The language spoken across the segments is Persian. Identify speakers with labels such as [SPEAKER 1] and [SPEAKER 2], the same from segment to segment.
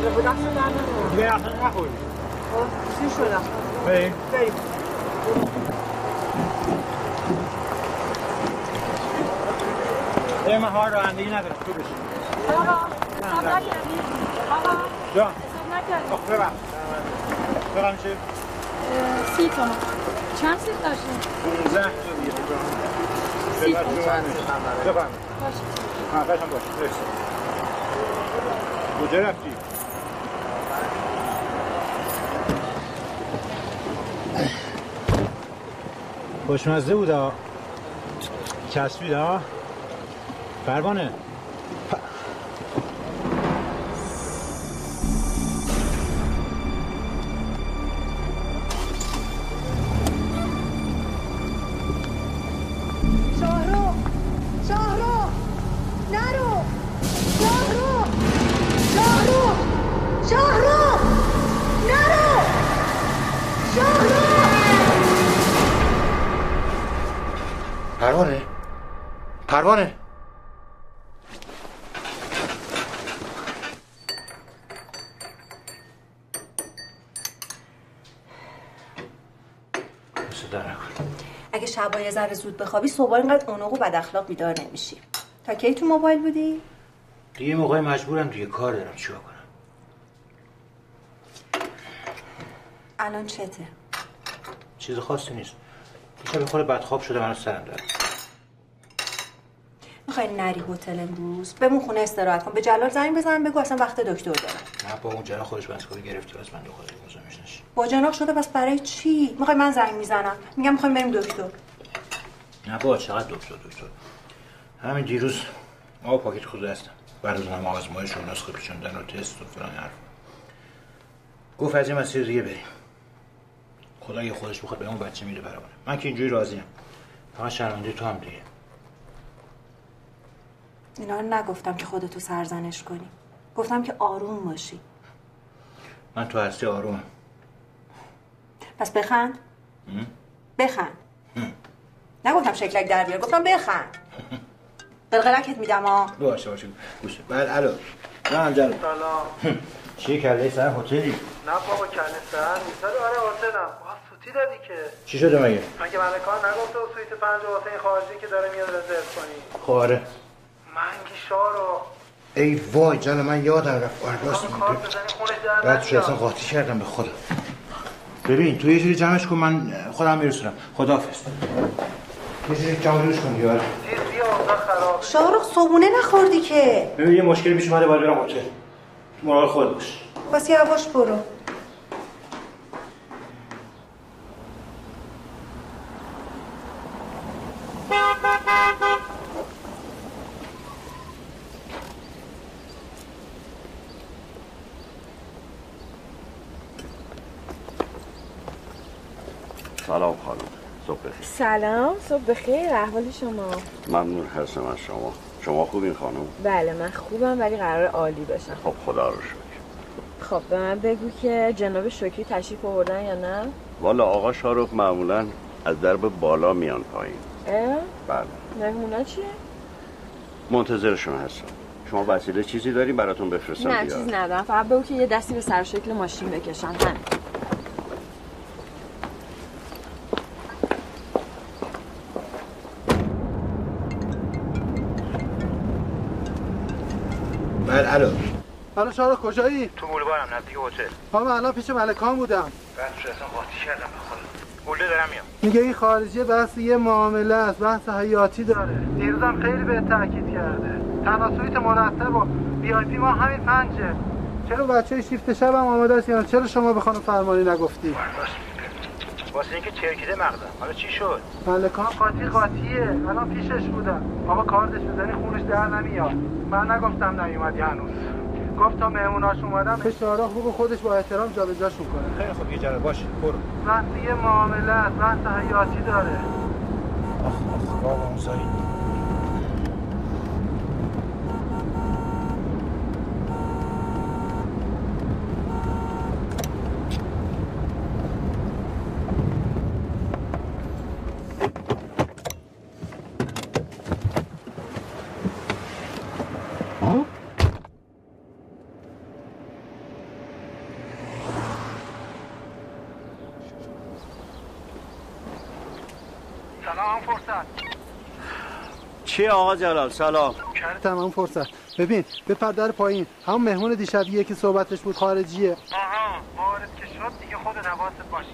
[SPEAKER 1] به دست در نمیاد.
[SPEAKER 2] دیگه اصلا نخوری.
[SPEAKER 1] سیر شدم.
[SPEAKER 2] بریم. من ها رانندگی ندارم تو بشین.
[SPEAKER 1] بابا حساب نکردی؟ بابا
[SPEAKER 2] جان
[SPEAKER 1] حساب نکردی؟
[SPEAKER 2] آخ ببخش برم چه؟
[SPEAKER 1] 30 تومن. چند سیب داشتیم؟
[SPEAKER 2] 15 تا دیگه
[SPEAKER 1] سیب
[SPEAKER 2] بفرم باشه قشم باشه مرسی کجا رفتی؟ خوشمزه بود ها چسبید ها پروانه پروانه
[SPEAKER 3] اگه شبا یه ذره زود بخوابی صبح اینقدر اونق و بد اخلاق بیدار نمیشی. تا کی تو موبایل بودی؟
[SPEAKER 2] دیگه موقع مجبورم دیگه کار دارم چیکار کنم.
[SPEAKER 3] الان چته؟
[SPEAKER 2] چیز خاصی نیست. دیشب به خود بدخواب شده منو سرم داره.
[SPEAKER 3] میخوای نری هتل امروز؟ بمون خونه استراحت کن. به جلال زنگ بزن بگو اصلا وقت دکتر دارم.
[SPEAKER 2] نه با اون جنا خودش مسئله گرفته از من دو میشنش.
[SPEAKER 3] با جناق شده پس برای چی؟ میخوای من زنگ میزنم؟ میگم میخوایم بریم دکتر.
[SPEAKER 2] نه با چقدر دکتر. همین دیروز ما پاکت خود هستم. بعد از اونم آزمایش و نسخه پیچوندن و تست و فلان حرف. گفت از این مسیر دیگه بریم. خدا اگه خودش بخواد به اون بچه میره برابر. من که اینجوری راضیم. فقط شرمنده تو هم دیگه.
[SPEAKER 3] اینا رو نگفتم که خودتو سرزنش کنی. گفتم که آروم باشی.
[SPEAKER 2] من تو هستی آرومم.
[SPEAKER 3] پس بخند. بخند. نگفتم شکلک در بیار، گفتم بخند. قلقلکت میدم ها.
[SPEAKER 2] باشه گوشه. بعد الو. نه جلو.
[SPEAKER 4] سلام.
[SPEAKER 2] چی کله سر هتلی؟
[SPEAKER 4] نه بابا کله سر نیست. آره هتلم. سوتی دادی که.
[SPEAKER 2] چی شده مگه؟
[SPEAKER 4] مگه ملکان نگفته سویت 5 واسه این خارجی که داره میاد رزرو کنی؟
[SPEAKER 2] خب آره.
[SPEAKER 4] منگی شارو.
[SPEAKER 2] ای وای جان من یادم رفت. راست میگی. بعد شو اصلا قاطی کردم به خدا. ببین تو یه جوری جمعش کن من خودم میرسونم. خداحافظ. یه جوری جمعش کن دیگه.
[SPEAKER 3] شاهرخ صبونه نخوردی که.
[SPEAKER 2] ببین یه مشکلی پیش اومده باید برم هتل. مراقب خودت باش.
[SPEAKER 3] بس یواش برو.
[SPEAKER 5] سلام خانم، صبح بخیر.
[SPEAKER 6] سلام، صبح بخیر. احوال شما؟
[SPEAKER 5] ممنون هستم از شما. شما خوبین خانم؟
[SPEAKER 6] بله من خوبم ولی قرار عالی باشم.
[SPEAKER 5] خب خدا رو شکر.
[SPEAKER 6] خب به من بگو که جناب شکری تشریف آوردن یا نه؟
[SPEAKER 5] والا آقا شارخ معمولا از درب بالا میان پایین. بله.
[SPEAKER 6] مهمونا چیه؟
[SPEAKER 5] منتظرشون هستم. شما وسیله چیزی داریم براتون بفرستم؟
[SPEAKER 6] نه چیز ندارم، فقط بگو که یه دستی به سر شکل ماشین بکشن. همین.
[SPEAKER 4] الو شارخ کجایی؟
[SPEAKER 2] تو بولوارم نزدیک هتل.
[SPEAKER 4] من الان پیش ملکان بودم.
[SPEAKER 2] بعد شو اصلا قاطی کردم به خدا. قوله دارم میام.
[SPEAKER 4] میگه این خارجی بحث یه معامله است، بحث حیاتی داره. دیروزم خیلی به تاکید کرده. تناسویت مرتب و وی آی پی ما همین 5. چرا بچه شیفت شب هم آماده است یا چرا شما به خانم فرمانی نگفتی؟
[SPEAKER 2] واسه اینکه چرکیده مغزم. حالا چی شد؟
[SPEAKER 4] ملکان قاطیه. الان پیشش بودم. آقا کاردش بزنی خونش در نمیاد. من نگفتم نیومدی هنوز. گفت تا مهموناش اومدن به شارخ بگو خودش با احترام جابجاشون کنه.
[SPEAKER 2] خیلی خوب یه جلو باشه برو.
[SPEAKER 4] وقتی یه معامله است، بحث حیاتی داره.
[SPEAKER 2] آخ بابا موسایی.
[SPEAKER 4] سلام فرصت.
[SPEAKER 5] چی آقا جلال؟ سلام.
[SPEAKER 4] تمام فرصت. ببین بپر در پایین، همون مهمون دیشبیه که صحبتش بود خارجیه. آها وارد که شد دیگه خود حواست باشه.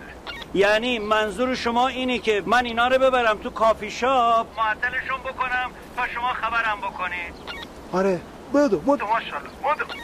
[SPEAKER 5] یعنی منظور شما اینه که من اینا رو ببرم تو کافی شاپ معطلشون بکنم تا شما خبرم بکنید؟
[SPEAKER 4] آره بدو ماشاءالله بدو.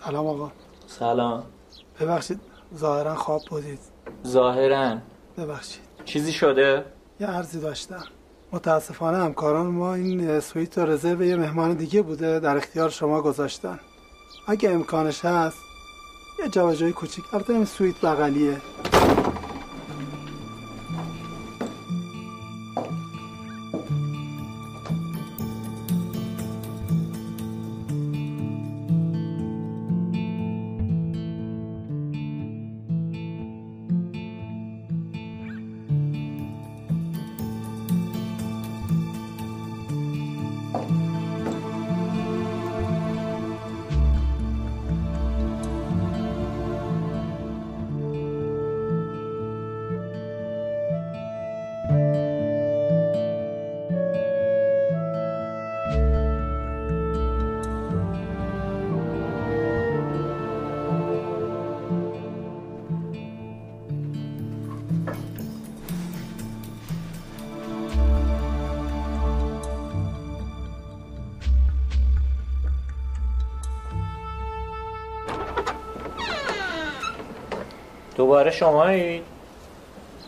[SPEAKER 4] سلام آقا.
[SPEAKER 7] سلام.
[SPEAKER 4] ببخشید ظاهرا خواب بودید.
[SPEAKER 7] ظاهرا؟
[SPEAKER 4] ببخشید.
[SPEAKER 7] چیزی شده؟
[SPEAKER 4] یه عرضی داشتم. متاسفانه همکاران ما این سویت و رزرو یه مهمان دیگه بوده در اختیار شما گذاشتن. اگه امکانش هست یه جابجایی کوچیک، البته این سویت بغلیه.
[SPEAKER 7] دوباره شمایید؟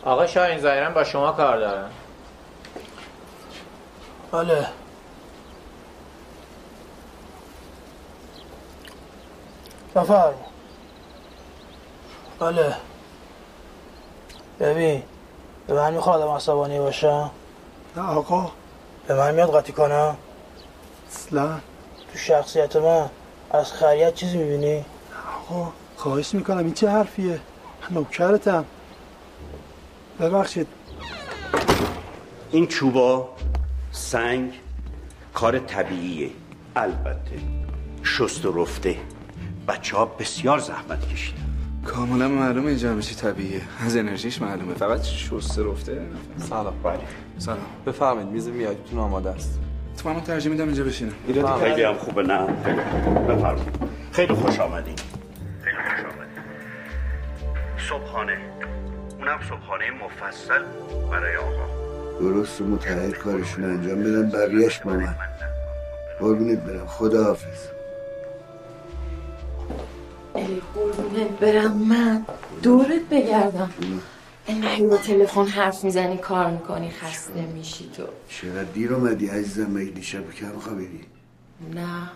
[SPEAKER 7] آقا شاهین ظاهراً با شما کار دارن.
[SPEAKER 8] بله. بفرما. بله. ببین به من میخواد آدم عصبانی باشم؟
[SPEAKER 4] نه آقا.
[SPEAKER 8] به من میاد قاطی کنم؟
[SPEAKER 4] اصلا
[SPEAKER 8] تو شخصیت من از خریت چیزی میبینی؟
[SPEAKER 4] آقا خواهش میکنم این چه حرفیه؟ نوکرتم. ببخشید.
[SPEAKER 5] این چوبا سنگ کار طبیعیه، البته شست و رفته. بچه ها بسیار زحمت کشیدن.
[SPEAKER 9] کاملا معلومه این جمعشی طبیعیه، از انرژیش معلومه، فقط شسته رفته.
[SPEAKER 10] سلام.
[SPEAKER 5] بله
[SPEAKER 9] سلام.
[SPEAKER 10] بفرمایید میز میادتون آماده است.
[SPEAKER 9] تو من ترجیح میدم اینجا بشینم.
[SPEAKER 5] خیلی هم خوبه. نه بفرمایید. خیلی خوش آمدین. خیلی خوش آمدین. صبحانه، اونم صبحانه مفصل برای آقا.
[SPEAKER 11] درست و متحد کارشون انجام بدن، بقیهش با من. قربونت برم. خداحافظ.
[SPEAKER 6] ای قربونت برم من دورت بگردم. اینقدر با تلفن حرف میزنی کار میکنی خسته میشی تو.
[SPEAKER 11] چقدر دیر اومدی عزیزم؟ مگه دیشب کم خوابیدی؟
[SPEAKER 6] نه.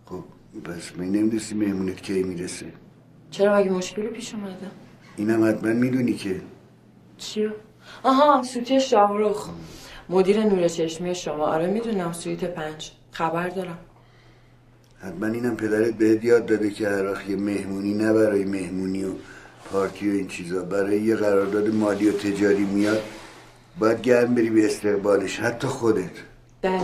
[SPEAKER 11] خب پس من نمیدونستی مهمونت کی میرسه؟
[SPEAKER 6] چرا مگه مشکلی پیش اومده؟
[SPEAKER 11] اینم حتما میدونی که.
[SPEAKER 6] چیو؟ آها سویت شاهرخ، مدیر نور چشمی شما. آره میدونم سویت 5. خبر دارم.
[SPEAKER 11] حتما اینم پدرت بهت یاد داده که هر وقت یه مهمونی، نه برای مهمونی و پارتی و این چیزا، برای یه قرارداد مالی و تجاری میاد باید گرم بری به استقبالش، حتی خودت.
[SPEAKER 6] بله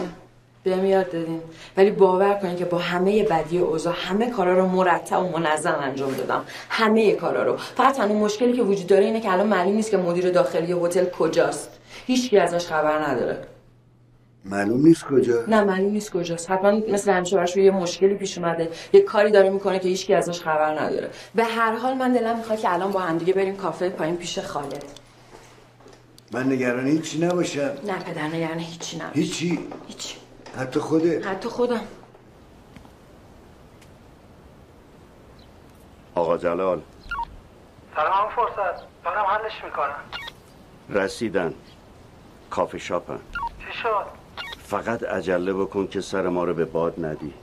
[SPEAKER 6] بهم یاد دادین، ولی باور کنین که با همه بدی اوضاع همه کارا رو مرتب و منظم انجام دادم. همه کارا رو. فقط تنها مشکلی که وجود داره اینه که الان معلوم نیست که مدیر داخلی هتل کجاست. هیچکی ازش خبر نداره.
[SPEAKER 11] معلوم نیست کجا؟
[SPEAKER 6] نه معلوم نیست کجاست. حتما مثل همیشه براش یه مشکلی پیش اومده، یه کاری داره میکنه که هیچکی ازش خبر نداره. به هر حال من دلم میخواد که الان با هم دیگه بریم کافه پایین پیش خالد.
[SPEAKER 11] من نگران هیچی نباشم.
[SPEAKER 6] نه پدر نگران هیچی نباش.
[SPEAKER 11] هیچی؟
[SPEAKER 6] هیچی.
[SPEAKER 11] حتی خودت؟
[SPEAKER 6] حتی خودم.
[SPEAKER 5] آقا جلال.
[SPEAKER 4] سلام فرصت. دارم حلش میکنم.
[SPEAKER 5] رسیدن. کافی شاپن.
[SPEAKER 4] چی شد؟
[SPEAKER 5] فقط عجله بکن که سر ما رو به باد ندی.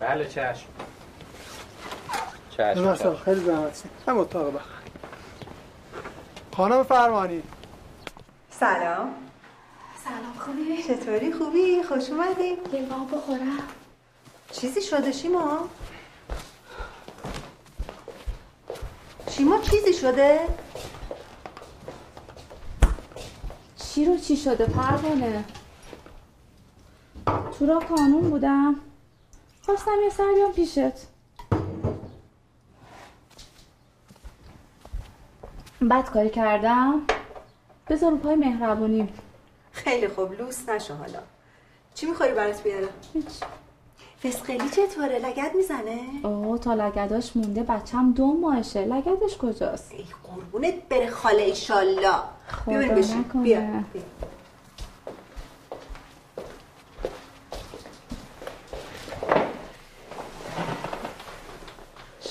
[SPEAKER 7] بله چشم. چشم.
[SPEAKER 4] مثلا خیلی زحمت شد. هم اتاق بخ. خانم فرمانی.
[SPEAKER 3] سلام.
[SPEAKER 1] سلام خوبی؟
[SPEAKER 3] چطوری خوبی؟ خوش اومدی.
[SPEAKER 1] لیوان بخورم.
[SPEAKER 3] چیزی شده شیما؟ شیما چیزی شده؟
[SPEAKER 1] چی رو چی شده پروانه؟ تو را کانون بودم، خواستم یه سر بیام پیشت. بد کاری کردم؟ بذار رو پای مهربونیم.
[SPEAKER 3] خیلی خوب، لوس نشو حالا. چی میخوری برات بیارم؟
[SPEAKER 1] هیچ.
[SPEAKER 3] فسقلی چطوره؟ لگد میزنه؟
[SPEAKER 1] اوه تا لگداش مونده، بچم 2 ماهشه. لگدش کجاست؟
[SPEAKER 3] ای قربونت بره خاله ایشالله. بیا بریم بشین. بیا.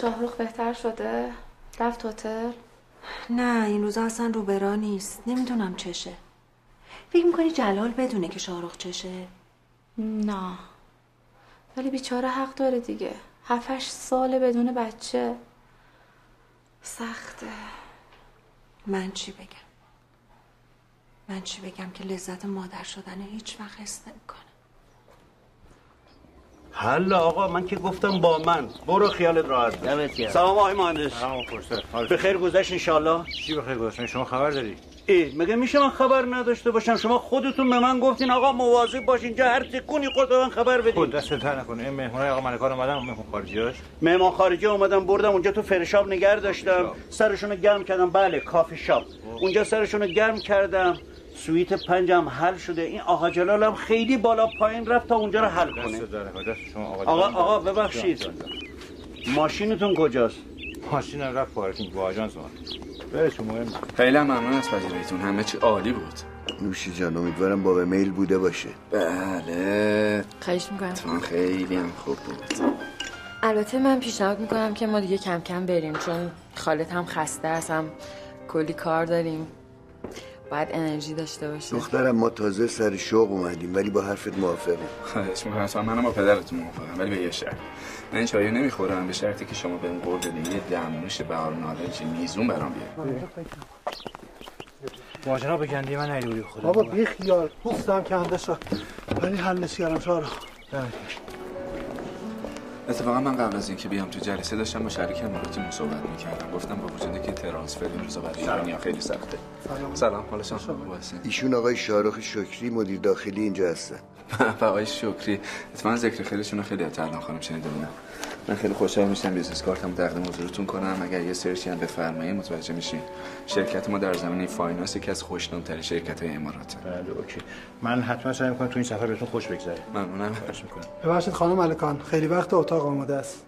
[SPEAKER 1] شاهرخ بهتر شده؟ رفت هتل؟
[SPEAKER 3] نه این روزا اصلا رو برا نیست. نمیدونم چشه. فکر میکنی جلال بدونه که شاهرخ چشه؟
[SPEAKER 1] نه ولی بیچاره حق داره دیگه. 7-8 ساله بدون بچه. سخته.
[SPEAKER 3] من چی بگم که لذت مادر شدن هیچ وقت حس نمیکنه.
[SPEAKER 5] حالا آقا من که گفتم با من برو خیالت راحت. سلام آقای مهندس.
[SPEAKER 2] سلام فرصت.
[SPEAKER 5] به خیر گذشت انشالله.
[SPEAKER 2] چی به خیر گذشت؟ شما خبر داری؟
[SPEAKER 5] مگه میشه من خبر نداشته باشم؟ شما خودتون به من گفتین آقا مواظب باش اینجا هر تکونی خودت من خبر بدین.
[SPEAKER 2] خود دست تر نکنه. این مهمونای آقا ملکان اومدن، مهمون خارجیاش.
[SPEAKER 5] مهمان خارجی اومدن بردم اونجا تو فرشاب نگه داشتم. سرشونو گرم کردم. بله کافی شاپ. اونجا سرشونو گرم کردم. سویت 5 هم حل شده. این آقا جلال هم خیلی بالا پایین رفت تا اونجا رو حل کنه.
[SPEAKER 2] دست شما
[SPEAKER 5] آقا ببخشید. ماشینتون کجاست؟
[SPEAKER 2] ماشینم رفت پارکینگ با آژانس اومد. براتون مهم.
[SPEAKER 9] خیلی ممنون از پذیراییتون. همه چی عالی بود.
[SPEAKER 11] نوشی جان امیدوارم با میل بوده باشه.
[SPEAKER 9] بله.
[SPEAKER 6] خواهش میکنم.
[SPEAKER 9] تو خیلی هم خوب بود.
[SPEAKER 6] البته من پیشنهاد میکنم که ما دیگه کم کم بریم، چون خالت هم خسته است، هم کلی کار داریم، باید انرژی داشته باشیم.
[SPEAKER 11] دخترم ما تازه سر شوق اومدیم ولی با حرفت موافقم.
[SPEAKER 9] خواهش میکنم. منم با پدرتون موافقم ولی به یه شرط. من این چایو نمیخورم به شرطی که شما بهم قول بدین یه دمنوش بهار نارنجی میزون برام بیارید.
[SPEAKER 2] ماجرا بگندی من نیروی خدا.
[SPEAKER 4] بابا بی خیال پوستم کنده شد ولی حلش کردم شارو.
[SPEAKER 9] اتفاقا من قبل از اینکه بیام تو جلسه داشتم با شریک اماراتیمون صحبت میکردم. گفتم با وجودی که ترانسفر امروز برای ایرانی‌ها خیلی سخته. سلام حالا شما واسه
[SPEAKER 11] ایشون آقای شاهرخ شکری مدیر داخلی اینجا هستن.
[SPEAKER 9] آقای شکری اتفاقا ذکر خیلیشون خیلی از الان خانم شنیده بودم. من خیلی خوشحال میشم بیزنس کارتمو تقدیم حضورتون کنم. اگر یه سرچی هم بفرمایید متوجه میشین شرکت ما در زمینه فایننس یکی از خوشنام‌ترین شرکت‌های امارات.
[SPEAKER 2] بله اوکی. من حتما سعی می‌کنم تو این سفر بهتون خوش بگذره.
[SPEAKER 9] ممنونم.
[SPEAKER 2] خواهش می‌کنم.
[SPEAKER 4] ببخشید خانم ملکان خیلی وقت اتاق آماده است.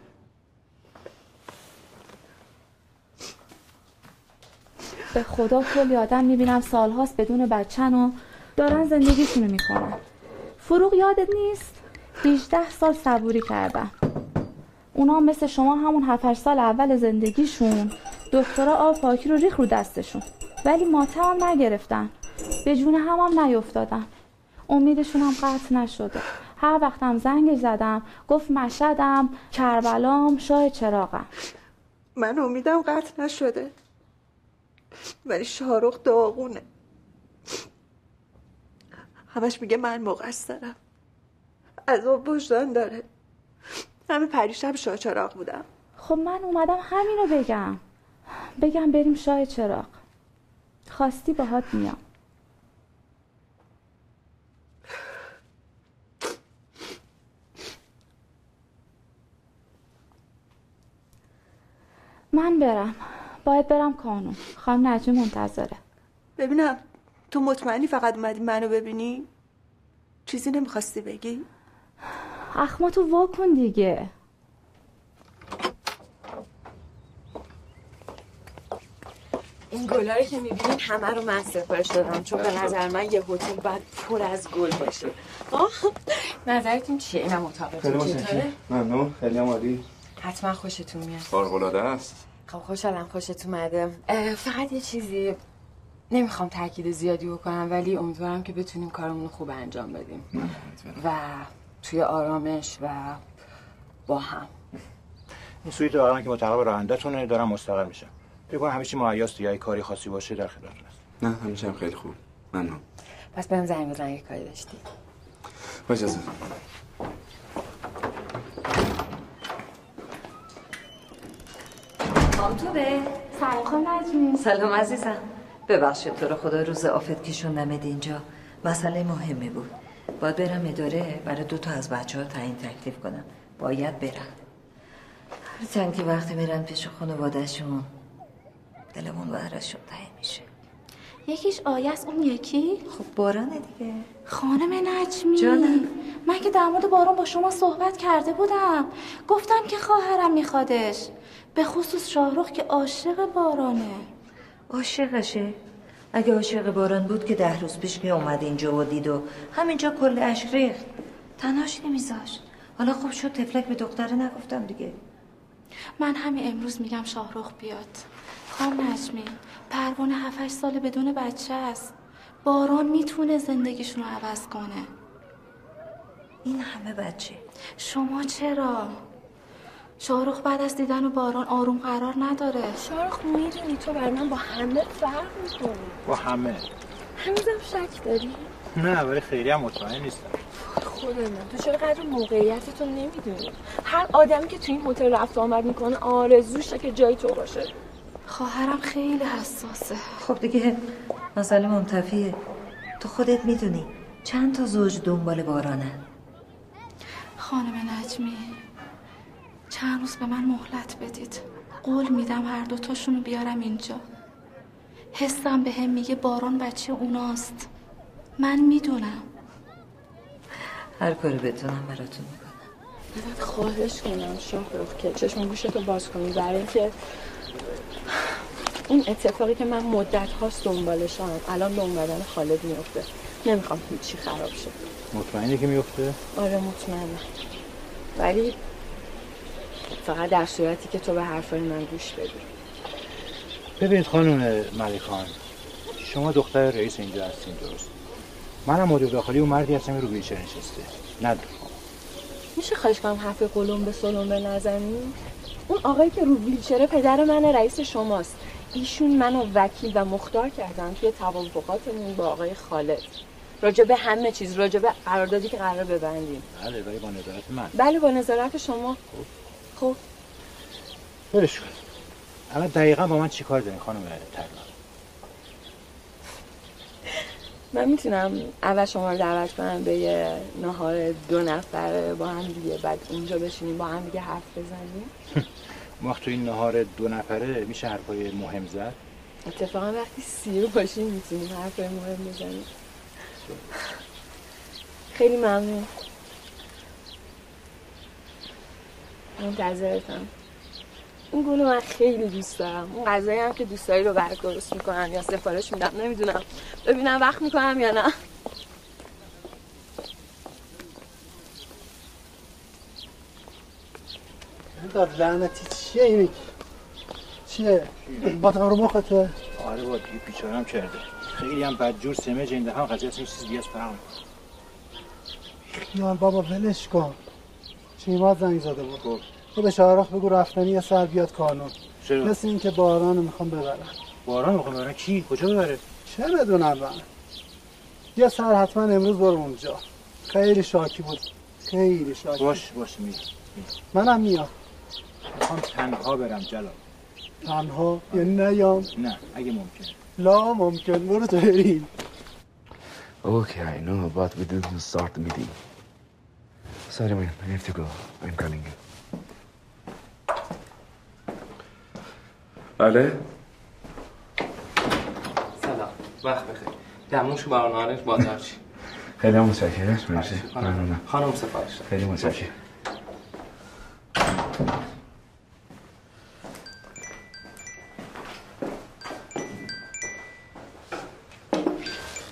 [SPEAKER 1] به خدا کلی آدم میبینم سالهاست بدون بچن و دارن زندگیشونو میکنن. فروغ یادت نیست؟ 18 سال صبوری کردن. اونا مثل شما همون 7-8 سال اول زندگیشون دکترا آب پاکی رو ریخ رو دستشون، ولی ماتم هم نگرفتن، به جون هم نیفتادن. امیدشون هم قطع نشده. هر وقتم زنگ زدم گفت مشهدم، کربلام، شاه چراغم.
[SPEAKER 3] من امیدم قطع نشده ولی شاهرخ داغونه. همش میگه من مقصرم، عذاب وجدان داره. همه پریشب شاه چراغ بودم.
[SPEAKER 1] خب من اومدم همینو بگم بریم شاه چراغ. خواستی باهات میام. من باید برم کانون. خانم نجمی منتظره.
[SPEAKER 3] ببینم تو مطمئنی فقط اومدی منو ببینی؟ چیزی نمیخواستی بگی؟
[SPEAKER 1] اخماتو وا کن دیگه.
[SPEAKER 6] این گل‌ها رو که می‌بینین همه رو من سفارش دادم، چون به نظر من یه هتل باید پر از گل باشه. نظرتون چیه؟ اینم اتاقتون چطوره؟
[SPEAKER 9] ممنون. خیلی عالی.
[SPEAKER 6] حتما خوشتون میاد.
[SPEAKER 9] فوق‌العاده است.
[SPEAKER 6] خب خوشحالم خوشتون اومده. فقط یه چیزی نمیخوام تاکید زیادی بکنم ولی امیدوارم که بتونیم کارمون رو خوب انجام بدیم و توی آرامش و با هم.
[SPEAKER 2] این سویت واقعا که متعلق به راننده‌تونه، دارم مستقر میشم. فکر کنم همه چی مهیاست دیگه، اگه کاری خاصی باشه در خدمتتون هست.
[SPEAKER 9] نه همیشه هم خیلی خوب. ممنون.
[SPEAKER 6] پس بهم زنگ بزن اگه کاری داشتی.
[SPEAKER 9] با اجازه.
[SPEAKER 6] آمتوبه.
[SPEAKER 1] سلام خانم نجمی.
[SPEAKER 12] سلام عزیزم. ببخشید تو رو خدا روز آفت کشوندمت اینجا. مسئله مهمی بود. باید برم اداره برای 2 از بچه‌ها تعیین تکلیف کنم. باید برم. هر چند که وقتی میرن پیش خانواده‌شون دلمون براشون تنگ میشه.
[SPEAKER 1] یکیش آیه است، اون یکی
[SPEAKER 12] خب بارانه دیگه.
[SPEAKER 1] خانم نجمی
[SPEAKER 12] جانم.
[SPEAKER 1] من که در مورد باران با شما صحبت کرده بودم، گفتم که خواهرم میخوادش، به خصوص شاهرخ که عاشق بارانه.
[SPEAKER 12] عاشقشه؟ اگه عاشق باران بود که 10 روز پیش که اومد اینجا و دید و همینجا کل اشک ریخت، تنهاش نمیذاشت. حالا خوب شد تفلک به دختره نگفتم دیگه.
[SPEAKER 1] من همین امروز میگم شاهرخ بیاد. خانم نجمی پروانه 7-8 سال بدون بچه است. باران میتونه زندگیشون رو عوض کنه.
[SPEAKER 12] این همه بچه
[SPEAKER 1] شما چرا؟ شاهرخ بعد از دیدن باران آروم قرار نداره.
[SPEAKER 6] شاهرخ میدونی تو بر من با همه فرق میکنی.
[SPEAKER 2] با همه؟
[SPEAKER 6] هنوزم شک داری؟
[SPEAKER 2] نه ولی خیلی هم مطمئن نیستم.
[SPEAKER 6] خدا من تو چرا قدر موقعیتتو نمیدونی؟ هر آدمی که تو این هتل رفت آمد میکنه آرزوشه که جای تو باشه.
[SPEAKER 1] خواهرم خیلی حساسه.
[SPEAKER 12] خب دیگه مسئله منتفیه. تو خودت میدونی چند تا زوج دنبال بارانن.
[SPEAKER 1] خانم نجمی چند روز به من مهلت بدید. قول میدم هر 2 تاشونو بیارم اینجا. حسم به هم میگه باران بچه اوناست. من میدونم.
[SPEAKER 12] هر کاری بتونم براتون میکنم.
[SPEAKER 6] ازت خواهش کنم شاهرخ که چشم گوشتو باز کنی، برای اینکه این اتفاقی که من مدت هاست دنبالشم الان به اومدن خالد میفته. نمیخوام هیچی خراب شه.
[SPEAKER 2] مطمئنی که میفته؟
[SPEAKER 6] آره مطمئنم، ولی فقط در صورتی که تو به حرفای من گوش بدی.
[SPEAKER 2] ببینید خانم ملیکان، شما دختر رئیس اینجا هستین درست؟ منم مدیر داخلی اون مردی هستم رو ویلچر نشسته. ندارم.
[SPEAKER 6] میشه خواهش کنم حرف قلم به سلم به نزنی؟ اون آقایی که رو ویلچره پدر من رئیس شماست. ایشون منو وکیل و مختار کردن توی توافقاتمون با آقای خالد. راجع به همه چیز، راجع به قراردادی که قرار ببندیم.
[SPEAKER 2] بله ولی با نظارت من.
[SPEAKER 6] بله با نظارت شما. خب
[SPEAKER 2] برش کن. الان دقیقاً با من چی کار دارین خانم طلا؟
[SPEAKER 6] من میتونم اول شما رو دعوت کنم به یه نهار 2 نفره با هم دیگه، بعد اونجا بشینیم با هم دیگه حرف بزنیم.
[SPEAKER 2] ما تو این نهار 2 نفره میشه حرفای مهم زد؟
[SPEAKER 6] اتفاقا وقتی 30 باشیم میتونیم حرفای مهم بزنیم. خیلی ممنون. منتظرتم. این گل من خیلی دوست دارم. اون غذایی هم که دوست داری رو برات درست میکنن یا سفارش میدم نمیدونم. ببینم وقت میکنم یا نه.
[SPEAKER 4] داد لعنتی چیه اینی؟ چیه؟ بادم رو مخته؟
[SPEAKER 2] آره با دیگه بیچارم کرده. خیلی هم بدجور سمج این دفعه قضیه اصلا چیز دیگه از فرق میکنه.
[SPEAKER 4] خیال بابا ولش کن. شیما زنگ زده بود. خب تو به شاهرخ بگو رفتنی یه سر بیاد کانون.
[SPEAKER 2] چرا؟
[SPEAKER 4] مثل این که بارانو میخوام ببرن.
[SPEAKER 2] بارانو میخوام ببرن؟ کی؟ کجا ببره؟
[SPEAKER 4] چه بدونم من. یه سر حتما امروز برو اونجا. خیلی شاکی بود. خیلی شاکی.
[SPEAKER 2] باش میام.
[SPEAKER 4] منم میام.
[SPEAKER 2] میخوام تنها برم جلال.
[SPEAKER 4] تنها؟ یعنی نیام؟
[SPEAKER 2] نه اگه ممکن.
[SPEAKER 4] لا ممکن. برو تو بریم.
[SPEAKER 9] Okay, I know, but we didn't start the meeting. Sorry, man. I have to go. I'm calling you. بله؟
[SPEAKER 10] سلام. وقت بخیر. دمنوش برنامه‌اش بازار چی؟
[SPEAKER 9] خیلی متشکرم. مرسی. ممنونم.
[SPEAKER 10] خانم سفارش.
[SPEAKER 9] خیلی متشکرم.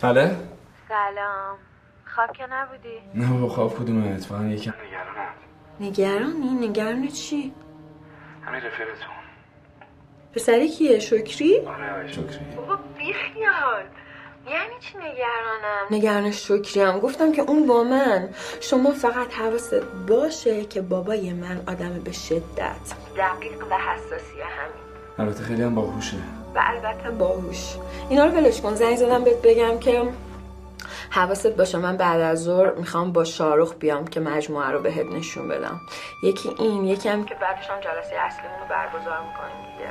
[SPEAKER 9] بله؟
[SPEAKER 12] سلام. خواب که نبودی؟
[SPEAKER 9] نه بابا خواب کدومه؟ اتفاقا یکم
[SPEAKER 12] نگرانی؟ نگرانی چی؟
[SPEAKER 9] همین رفیقتون.
[SPEAKER 12] پسری کیه؟ شکری؟
[SPEAKER 9] آره شکری.
[SPEAKER 12] بابا بیخیال.
[SPEAKER 6] یعنی چی نگرانم؟ نگران شکریم. گفتم که اون با من. شما فقط حواست باشه که بابای من آدم به شدت دقیق و حساسی همین.
[SPEAKER 9] البته خیلی هم باهوشه.
[SPEAKER 6] و البته باهوش. اینا رو ولش کن. زنگ زدم بهت بگم که حواست باشه من بعد از ظهر میخوام با شاروخ بیام که مجموعه رو بهت نشون بدم. یکی این، یکی هم که بعدش هم جلسه اصلیمون رو برگزار میکنیم دیگه.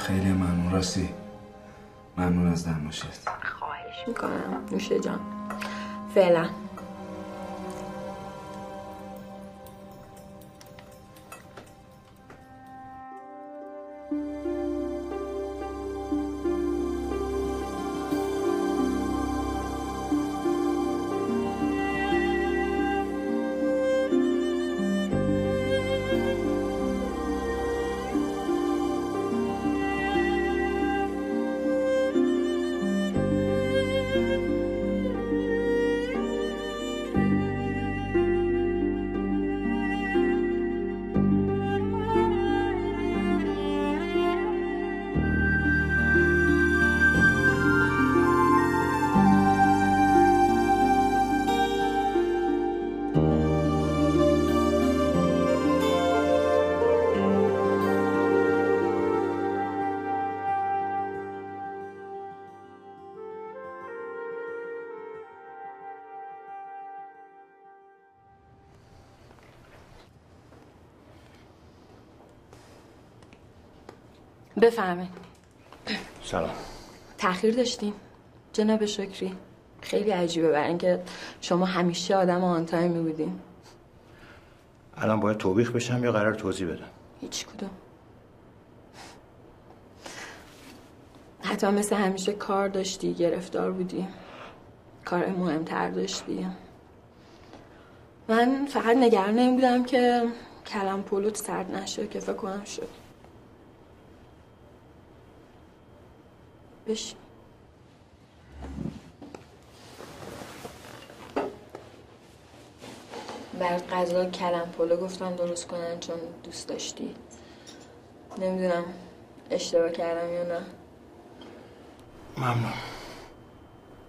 [SPEAKER 9] خیلی ممنون راستی. ممنون از دماشت.
[SPEAKER 6] خواهش میکنم نوشه جان. فعلا. بفرمایید.
[SPEAKER 2] سلام.
[SPEAKER 6] تأخیر داشتیم جناب شکری. خیلی عجیبه برای اینکه شما همیشه آدم آن تایمی بودین.
[SPEAKER 2] الان باید توبیخ بشم یا قرار توضیح بدم؟
[SPEAKER 6] هیچ کدوم. حتی مثل همیشه کار داشتی، گرفتار بودی، کار مهمتر داشتی. من فقط نگران این بودم که کلم پلوت سرد نشه که فکر کنم شد. بشین. برات غذا کلم پلو گفتم درست کنن چون دوست داشتی. نمیدونم اشتباه کردم یا نه.
[SPEAKER 2] ممنون.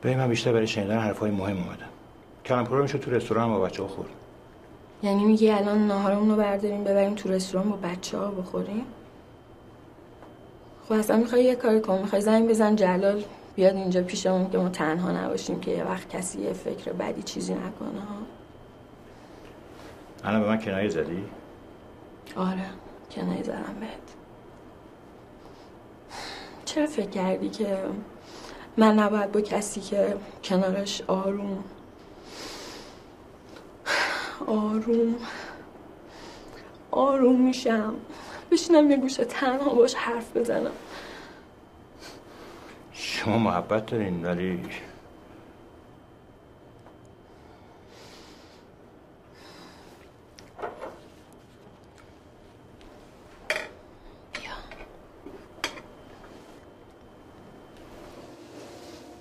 [SPEAKER 2] ببین من بیشتر برای شنیدن حرفای مهم اومدم. کلم پلو میشه تو رستوران با بچه‌ها خورد.
[SPEAKER 6] یعنی میگی الان ناهارمون رو برداریم ببریم تو رستوران با بچه‌ها بخوریم؟ خب اصلا میخوای یه کاری کن، میخوای زنگ بزن جلال بیاد اینجا پیشمون که ما تنها نباشیم که یه وقت کسی یه فکر بدی چیزی نکنه ها.
[SPEAKER 2] الان به من کنایه زدی؟
[SPEAKER 6] آره کنایه زدم بهت. چرا فکر کردی که من نباید با کسی که کنارش آروم میشم بشینم یه گوشه تنها باش حرف بزنم؟
[SPEAKER 2] شما محبت دارین ولی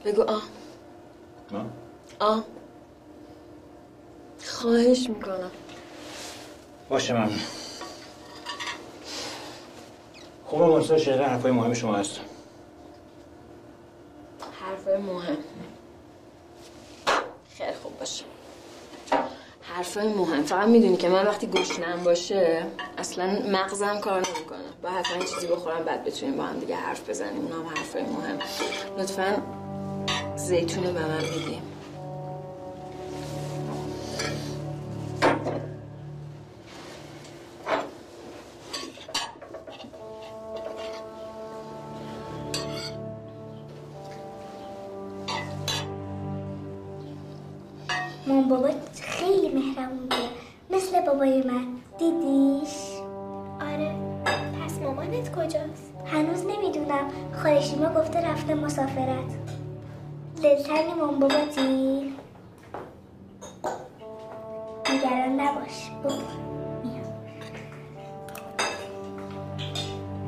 [SPEAKER 6] بگو خواهش میکنم.
[SPEAKER 2] باشه ممنون. خب من منتظر شنیدن حرفای مهم شما هستم.
[SPEAKER 6] حرفای مهم خیلی خوب باشه. حرفای مهم. فقط میدونی که من وقتی گشنم باشه اصلا مغزم کار نمیکنه. باید حتما چیزی بخورم بعد بتونیم با هم دیگه حرف بزنیم. اونم حرفای مهم. لطفاً زیتون رو به من میدیم.
[SPEAKER 13] مام بابا خیلی مهربون بود مثل بابای من. دیدیش؟
[SPEAKER 14] آره. پس مامانت کجاست؟
[SPEAKER 13] هنوز نمیدونم. خالشیما گفته رفته مسافرت. دلتنگ مام باباتی؟ نگران نباش.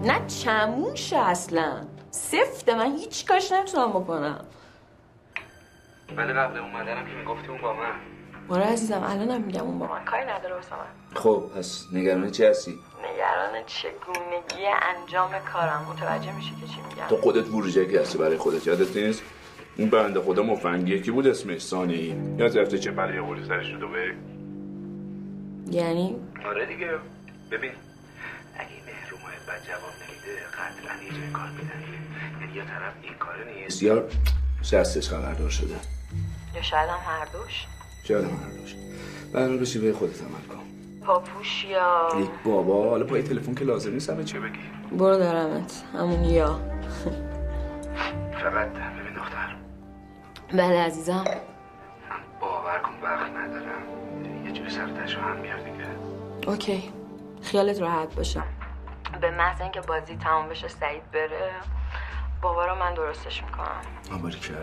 [SPEAKER 6] نه چموشه اصلا. سفته. من هیچ کاش نمیتونم بکنم.
[SPEAKER 10] ولی قبل اومدنم که میگفتی اون با من.
[SPEAKER 6] آره عزیزم الانم میگم اون با من. کاری نداره واسه من.
[SPEAKER 9] خب پس نگران چی هستی؟
[SPEAKER 6] نگران چگونگی انجام کارم. متوجه میشی که چی میگم؟
[SPEAKER 9] تو خودت ورژگی هستی برای خودت. یادت نیست اون بنده خدا مفنگیه کی بود اسمش ثانیه‌ای یاد رفته چه بلایی آوردی سرش رو به.
[SPEAKER 6] یعنی
[SPEAKER 5] آره دیگه ببین اگه مهرومایت بعد جواب نمیده قطعا یه جای کار میدن. یعنی یا طرف این کاره نیست
[SPEAKER 9] یا شستش خبردار شده
[SPEAKER 6] یا شاید هم هر دوش.
[SPEAKER 9] شاید هم هر دوش. برای بشی به خودت عمل کن.
[SPEAKER 6] پاپوش یا
[SPEAKER 9] یک بابا حالا پای تلفن که لازم نیست همه چی بگی.
[SPEAKER 6] برو دارمت همون یا
[SPEAKER 5] فقط ببین دختر.
[SPEAKER 6] بله عزیزم.
[SPEAKER 5] باور کن وقت ندارم. یه جوری سرتش رو هم بیار دیگه.
[SPEAKER 6] اوکی خیالت راحت باشه. به محض اینکه بازی تمام بشه سعید بره بابا رو من درستش میکنم.
[SPEAKER 9] باریکلا.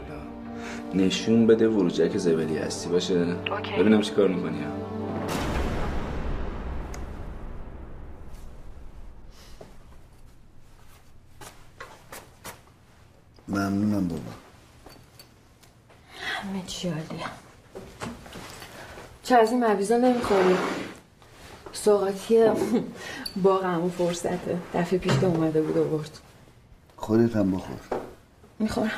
[SPEAKER 9] نشون بده وروجک زبلی هستی باشه.
[SPEAKER 6] اوکی.
[SPEAKER 9] ببینم چی کار میکنی.
[SPEAKER 11] ممنونم بابا.
[SPEAKER 6] همه چی عالیه. چه از این مویزا نمیخوری؟ سوغاتی باغ همون فرصته. دفعه پیش که اومده بود آورد.
[SPEAKER 11] خودت هم بخور.
[SPEAKER 6] میخورم.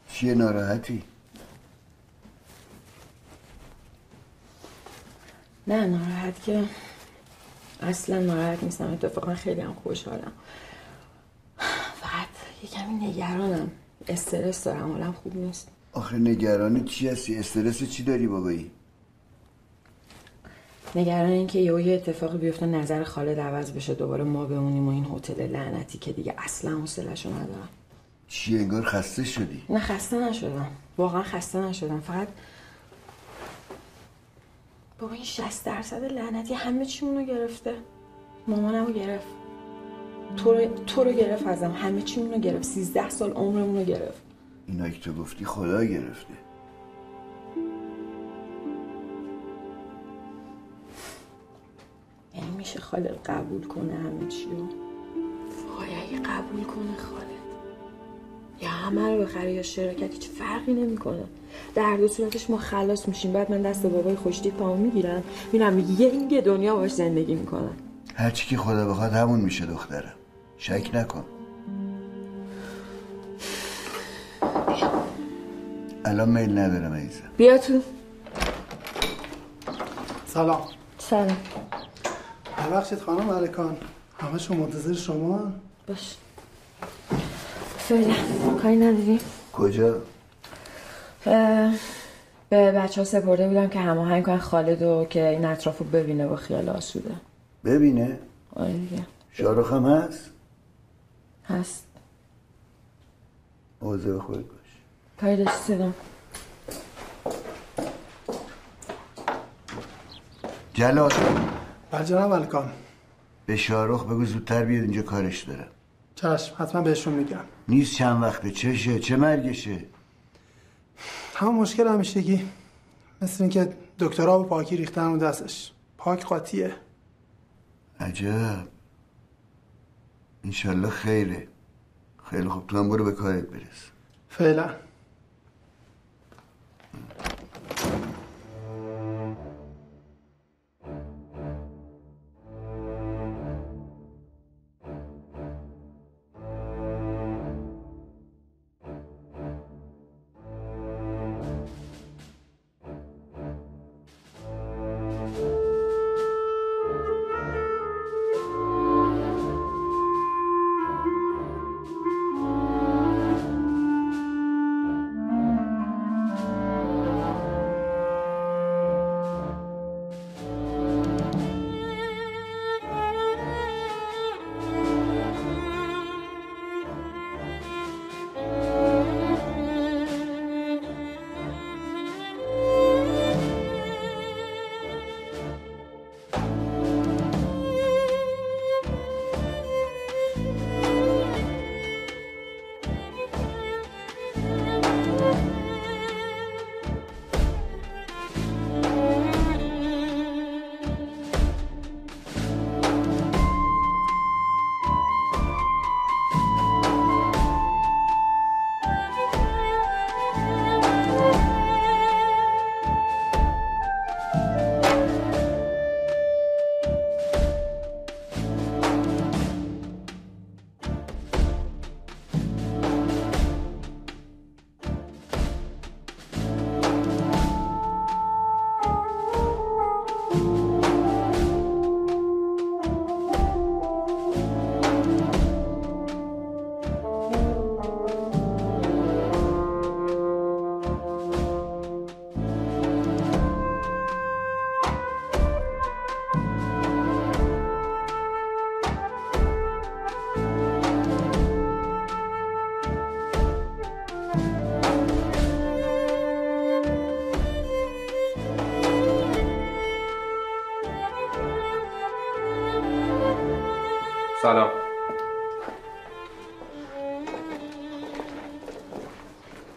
[SPEAKER 11] چیه ناراحتی؟
[SPEAKER 6] نه ناراحت که اصلا ناراحت نیستم. اتفاقا خیلی هم خوشحالم. فقط یه کمی نگرانم. استرس دارم. حالم خوب نیست.
[SPEAKER 11] آخه نگران چی هستی؟ استرس چی داری بابایی؟
[SPEAKER 6] نگران این که یه اتفاقی بیفته نظر خالد عوض بشه دوباره ما بمونیم و این هتل لعنتی که دیگه اصلا حوصله‌شو ندارم.
[SPEAKER 11] چی انگار خسته شدی؟
[SPEAKER 6] نه خسته نشدم. واقعا خسته نشدم. فقط بابا این 60% لعنتی همه چیمونو گرفته. مامانمو گرفت. تو رو گرفت ازم. همه چیمونو گرفت. 13 سال عمرمونو گرفت.
[SPEAKER 11] اینا که تو گفتی خدا گرفته.
[SPEAKER 6] یعنی میشه خالد قبول کنه همه چی رو؟ وای اگه قبول کنه خالد یا همه رو بخره یا شراکت هیچ فرقی نمیکنه. در دو صورتش ما خلاص میشیم. بعد من دست بابای خوشتی پامو میگیرم میرم یه دنیا باش زندگی میکنم.
[SPEAKER 11] هرچی که خدا بخواد همون میشه دخترم. شک نکن. الان میل ندارم عزیزم.
[SPEAKER 6] بیا تو.
[SPEAKER 4] سلام.
[SPEAKER 6] سلام.
[SPEAKER 4] ببخشید خانم ملکان همشون منتظر شما.
[SPEAKER 6] باش فعلا کاری نداری؟
[SPEAKER 11] کجا؟
[SPEAKER 6] به بچه ها سپرده بودم که هماهنگ کنن خالدو که این اطراف رو ببینه با خیال آسوده.
[SPEAKER 11] ببینه؟
[SPEAKER 6] آره دیگه.
[SPEAKER 11] شارخ هم هست؟
[SPEAKER 6] هست.
[SPEAKER 11] مواظب خودت باش.
[SPEAKER 6] کاری داشتی صدام.
[SPEAKER 11] جلال.
[SPEAKER 4] بله جناب ملکان.
[SPEAKER 11] به شارخ بگو زودتر بیاد اینجا کارش دارم.
[SPEAKER 4] چشم حتما بهشون میگم.
[SPEAKER 11] نیست چند وقته چشه چه مرگشه؟
[SPEAKER 4] همون مشکل همیشگی مثل اینکه دکترها با پاکی ریختن اون دستش. پاک قاطیه.
[SPEAKER 11] عجب. انشالله خیره. خیلی خوب تو هم برو به کارت برس.
[SPEAKER 4] فعلا.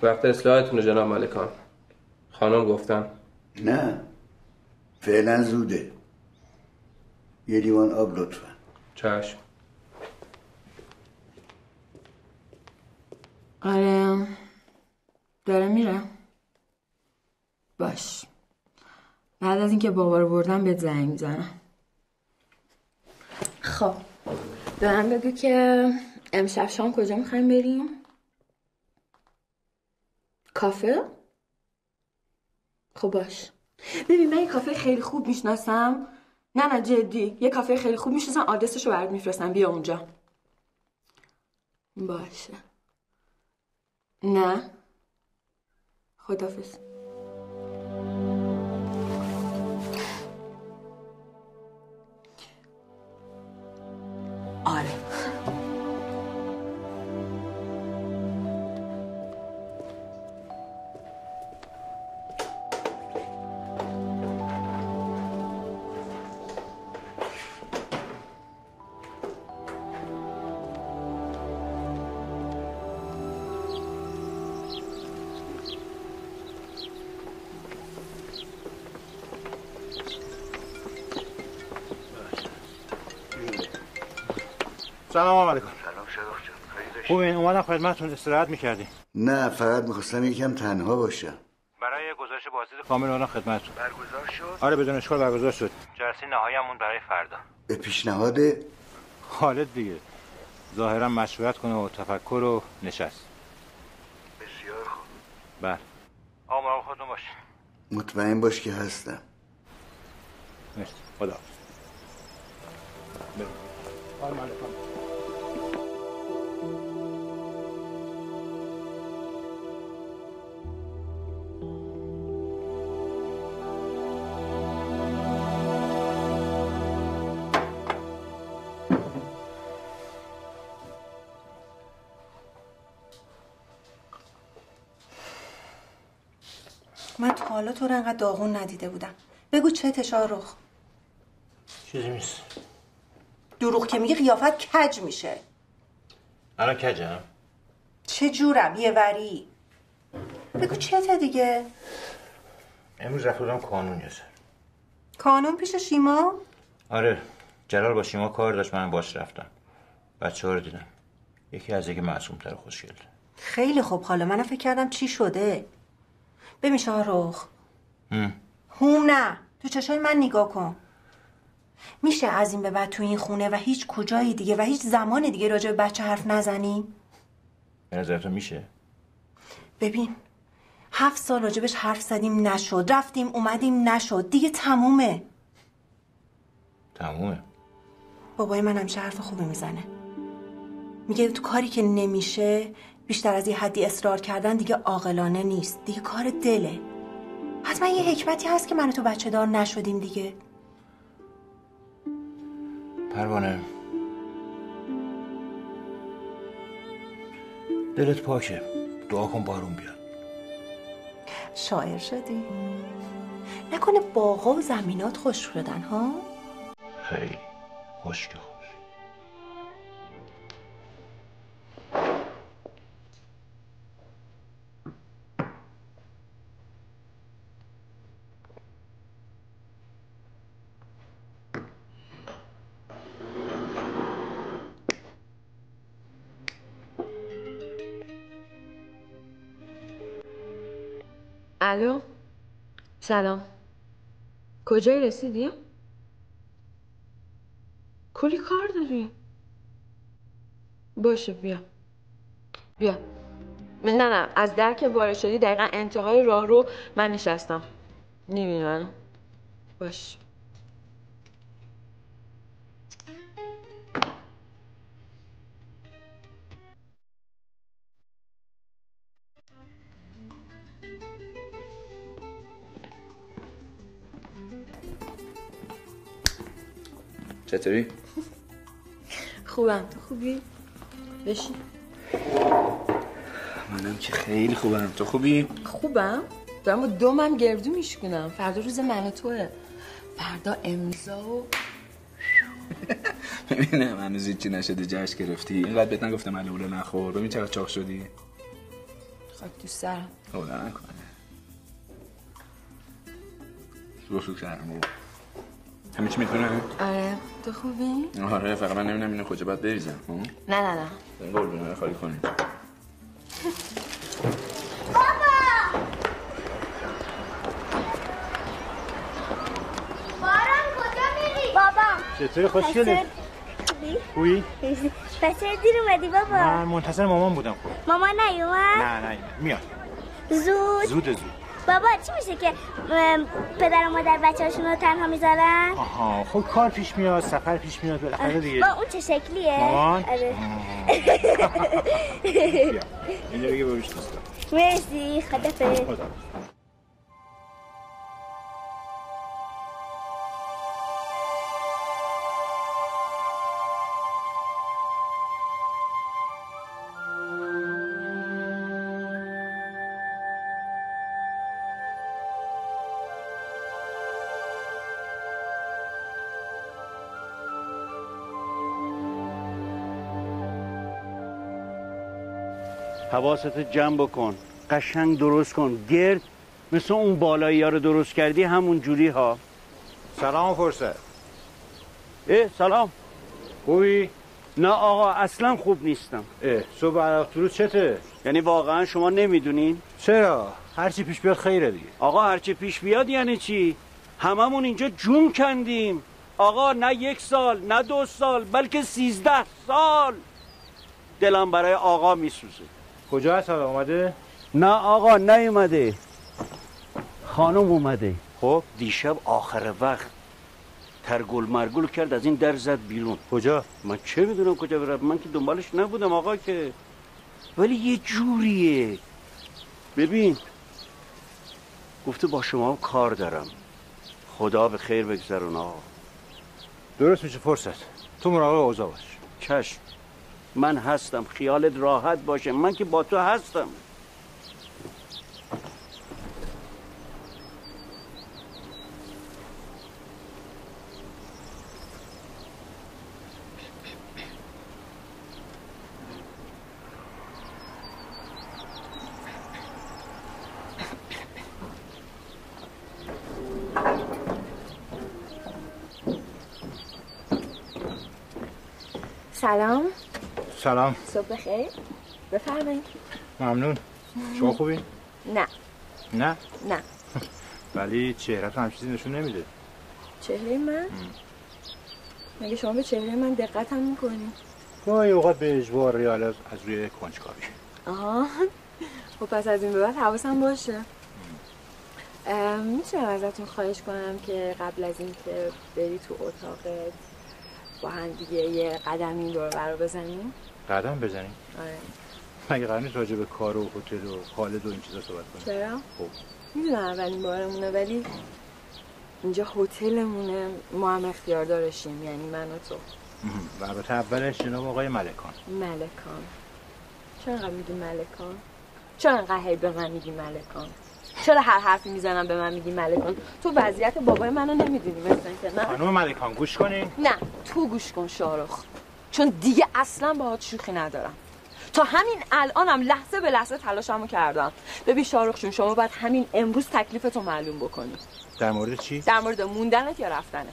[SPEAKER 10] وقت اصلاحتونه جناب ملکان. خانم گفتن
[SPEAKER 11] نه فعلا زوده. یه لیوان آب لطفا.
[SPEAKER 10] چشم.
[SPEAKER 6] آره داره میره. باش، بعد از اینکه بابا رو بردم بهت زنگ میزنم. خب دارم بگو که امشب شام کجا میخوایم بریم؟ کافه؟ خب باش. ببین من یه کافه خیلی خوب میشناسم. نه جدی، یه کافه خیلی خوب میشناسم، آدرسشو برات میفرستم، بیا اونجا. باشه. نه خداحافظ. آره
[SPEAKER 2] سلام علیکم.
[SPEAKER 11] سلام شدخ جان.
[SPEAKER 2] خوبین؟ اومدم خدمتتون استراحت میکردیم.
[SPEAKER 11] نه فقط میخواستم یکم تنها باشم.
[SPEAKER 2] برای گزارش بازدید کامل اونا خدمتتون.
[SPEAKER 11] برگزار شد؟
[SPEAKER 2] آره بدون اشکال برگزار شد. جلسه نهاییمون برای فردا.
[SPEAKER 11] به پیشنهاد
[SPEAKER 2] خالد دیگه. ظاهرا مشورت کنه و تفکر و نشست.
[SPEAKER 11] بسیار خوب.
[SPEAKER 2] بله. آمار خودتون باش.
[SPEAKER 11] مطمئن باش که هستم.
[SPEAKER 2] مرسی. خدا.
[SPEAKER 3] من تا حالا تو رو انقدر داغون ندیده بودم. بگو چه شاهرخ؟
[SPEAKER 2] چیزی نیست.
[SPEAKER 3] دروغ که میگی قیافت کج میشه.
[SPEAKER 2] الان کجم؟
[SPEAKER 3] چه جورم یه وری؟ بگو چته دیگه؟
[SPEAKER 2] امروز رفت بودم کانون یه سر.
[SPEAKER 3] کانون پیش شیما؟
[SPEAKER 2] آره جلال با شیما کار داشت، من باش رفتم. بچه‌ها رو دیدم. یکی از یکی معصوم‌تر خوشگل.
[SPEAKER 3] خیلی خوب. حالا من فکر کردم چی شده. ببین شاهرخ. نه تو چشای من نگاه کن. میشه از این به بعد تو این خونه و هیچ کجایی دیگه و هیچ زمان دیگه راجع به بچه حرف نزنیم؟
[SPEAKER 2] به نظرتون میشه؟
[SPEAKER 3] ببین 7 سال راجبش حرف زدیم نشد، رفتیم اومدیم نشد، دیگه تمومه.
[SPEAKER 2] تمومه؟
[SPEAKER 3] بابای من همیشه حرف خوبی میزنه. میگه تو کاری که نمیشه بیشتر از یه حدی اصرار کردن دیگه عاقلانه نیست، دیگه کار دله. حتما یه حکمتی هست که من و تو بچه دار نشدیم دیگه.
[SPEAKER 2] پروانه دلت پاکه، دعا کن بارون بیاد.
[SPEAKER 3] شاعر شدی؟ نکنه باغا و زمینات خوش شدن ها؟
[SPEAKER 2] خیلی خشک خوش.
[SPEAKER 6] الو سلام، کجایی رسیدی؟ کلی کار داری؟ باشه بیا نه از در که وارد شدی دقیقا انتهای راه رو من نشستم. نمی‌بینی منو؟ باش.
[SPEAKER 9] چطوری؟
[SPEAKER 6] خوبم، تو خوبی؟ بشین.
[SPEAKER 9] منم که خیلی خوبم، تو خوبی؟
[SPEAKER 6] خوبم؟ دارم با دومم گردو میشکنم. فردا روز من و توه. فردا امضا و
[SPEAKER 9] ببینم هنوز هیچی نشده جشن گرفتی. اینقدر بهت نگفتم الوله نخور. ببین چقدر چاق شدی.
[SPEAKER 6] خاک دوست دارم.
[SPEAKER 9] خدا نکنه. روشو کردم. همه چی میتونه؟
[SPEAKER 6] آره تو خوبی؟
[SPEAKER 9] آره فقط من نمیدونم اینو کجا باید بریزم.
[SPEAKER 6] نه
[SPEAKER 9] این قربونه خالی کنیم.
[SPEAKER 2] چطوری خوشگله؟ خوبی؟
[SPEAKER 13] پس دیر اومدی بابا؟
[SPEAKER 2] من منتظر مامان بودم. خب
[SPEAKER 13] مامان نیومد؟
[SPEAKER 2] نه میاد.
[SPEAKER 13] زود بابا چی میشه که پدر و مادر بچه‌هاشون رو تنها میذارن؟
[SPEAKER 2] آها خب کار پیش میاد، سفر پیش میاد بالاخره دیگه.
[SPEAKER 13] با اون چه شکلیه؟
[SPEAKER 2] مامان؟
[SPEAKER 13] آره.
[SPEAKER 2] بیا اینو بگه بروش دوست دارم.
[SPEAKER 13] مرسی خدافظ.
[SPEAKER 2] خدا.
[SPEAKER 5] حواست جمع بکن، قشنگ درست کن، گرد مثل اون بالایی ها رو درست کردی همون جوری ها.
[SPEAKER 2] سلام فرصت.
[SPEAKER 5] سلام.
[SPEAKER 2] خوبی؟
[SPEAKER 5] نه آقا اصلا خوب نیستم.
[SPEAKER 2] صبح عراق درود چته؟
[SPEAKER 5] یعنی واقعا شما نمیدونین؟
[SPEAKER 2] چرا؟ هرچی پیش بیاد خیره دیگه.
[SPEAKER 5] آقا هرچی پیش بیاد یعنی چی؟ هممون اینجا جون کندیم آقا، نه 1 سال نه 2 سال بلکه 13 سال. دلم برای آقا میسوزه.
[SPEAKER 2] کجا هست حالا اومده؟
[SPEAKER 5] نه آقا نیومده، خانم اومده. خب دیشب آخر وقت ترگل مرگل کرد، از این در زد بیرون.
[SPEAKER 2] کجا؟
[SPEAKER 5] من چه میدونم کجا برم، من که دنبالش نبودم آقا که. ولی یه جوریه، ببین گفته با شما کار دارم. خدا به خیر بگذرون آقا.
[SPEAKER 2] درست میشه فرصت، تو مراقب اوضاع باش.
[SPEAKER 5] چشم، من هستم، خیالت راحت باشه، من که با تو هستم.
[SPEAKER 6] سلام.
[SPEAKER 2] سلام.
[SPEAKER 6] صبح بخیر. بفرمایید.
[SPEAKER 2] ممنون. شما خوبی؟
[SPEAKER 6] نه.
[SPEAKER 2] ولی چهره‌تون هم چیزی نشون نمیده.
[SPEAKER 6] چهره من؟ مگه شما به چهره من دقت هم میکنی؟
[SPEAKER 2] گاهی اوقات به اجبار ریال از روی کنجکاوی.
[SPEAKER 6] آها خب پس از این به بعد حواسم باشه. میتونم ازتون خواهش کنم که قبل از اینکه بری تو اتاقت با هم دیگه یه قدم این دور برو بزنیم؟
[SPEAKER 2] قدم بزنیم؟
[SPEAKER 6] آره.
[SPEAKER 2] مگه قرار نیست راجع به کار و هتل و خالد و این چیزا صحبت کنیم؟
[SPEAKER 6] چرا؟
[SPEAKER 2] خب
[SPEAKER 6] میدونم اولین بارمونه ولی اینجا هتلمونه، ما هم اختیار دارشیم، یعنی من و تو.
[SPEAKER 2] و البته اولش جناب آقای ملکان.
[SPEAKER 6] چرا انقدر میگی ملکان؟ چرا انقدر هی به من میگی ملکان؟ چرا هر حرفی میزنم به من میگی ملکان؟ تو وضعیت بابای منو نمیدونی مثلا که نه؟
[SPEAKER 2] خانم ملکان گوش کنین.
[SPEAKER 6] نه تو گوش کن شارخ، چون دیگه اصلا باهات شوخی ندارم. تا همین الانم لحظه به لحظه تلاشمو کردم. ببین شارخ جون، شما باید همین امروز تکلیفتو معلوم بکنی.
[SPEAKER 2] در مورد چی؟
[SPEAKER 6] در مورد موندنت یا رفتنت.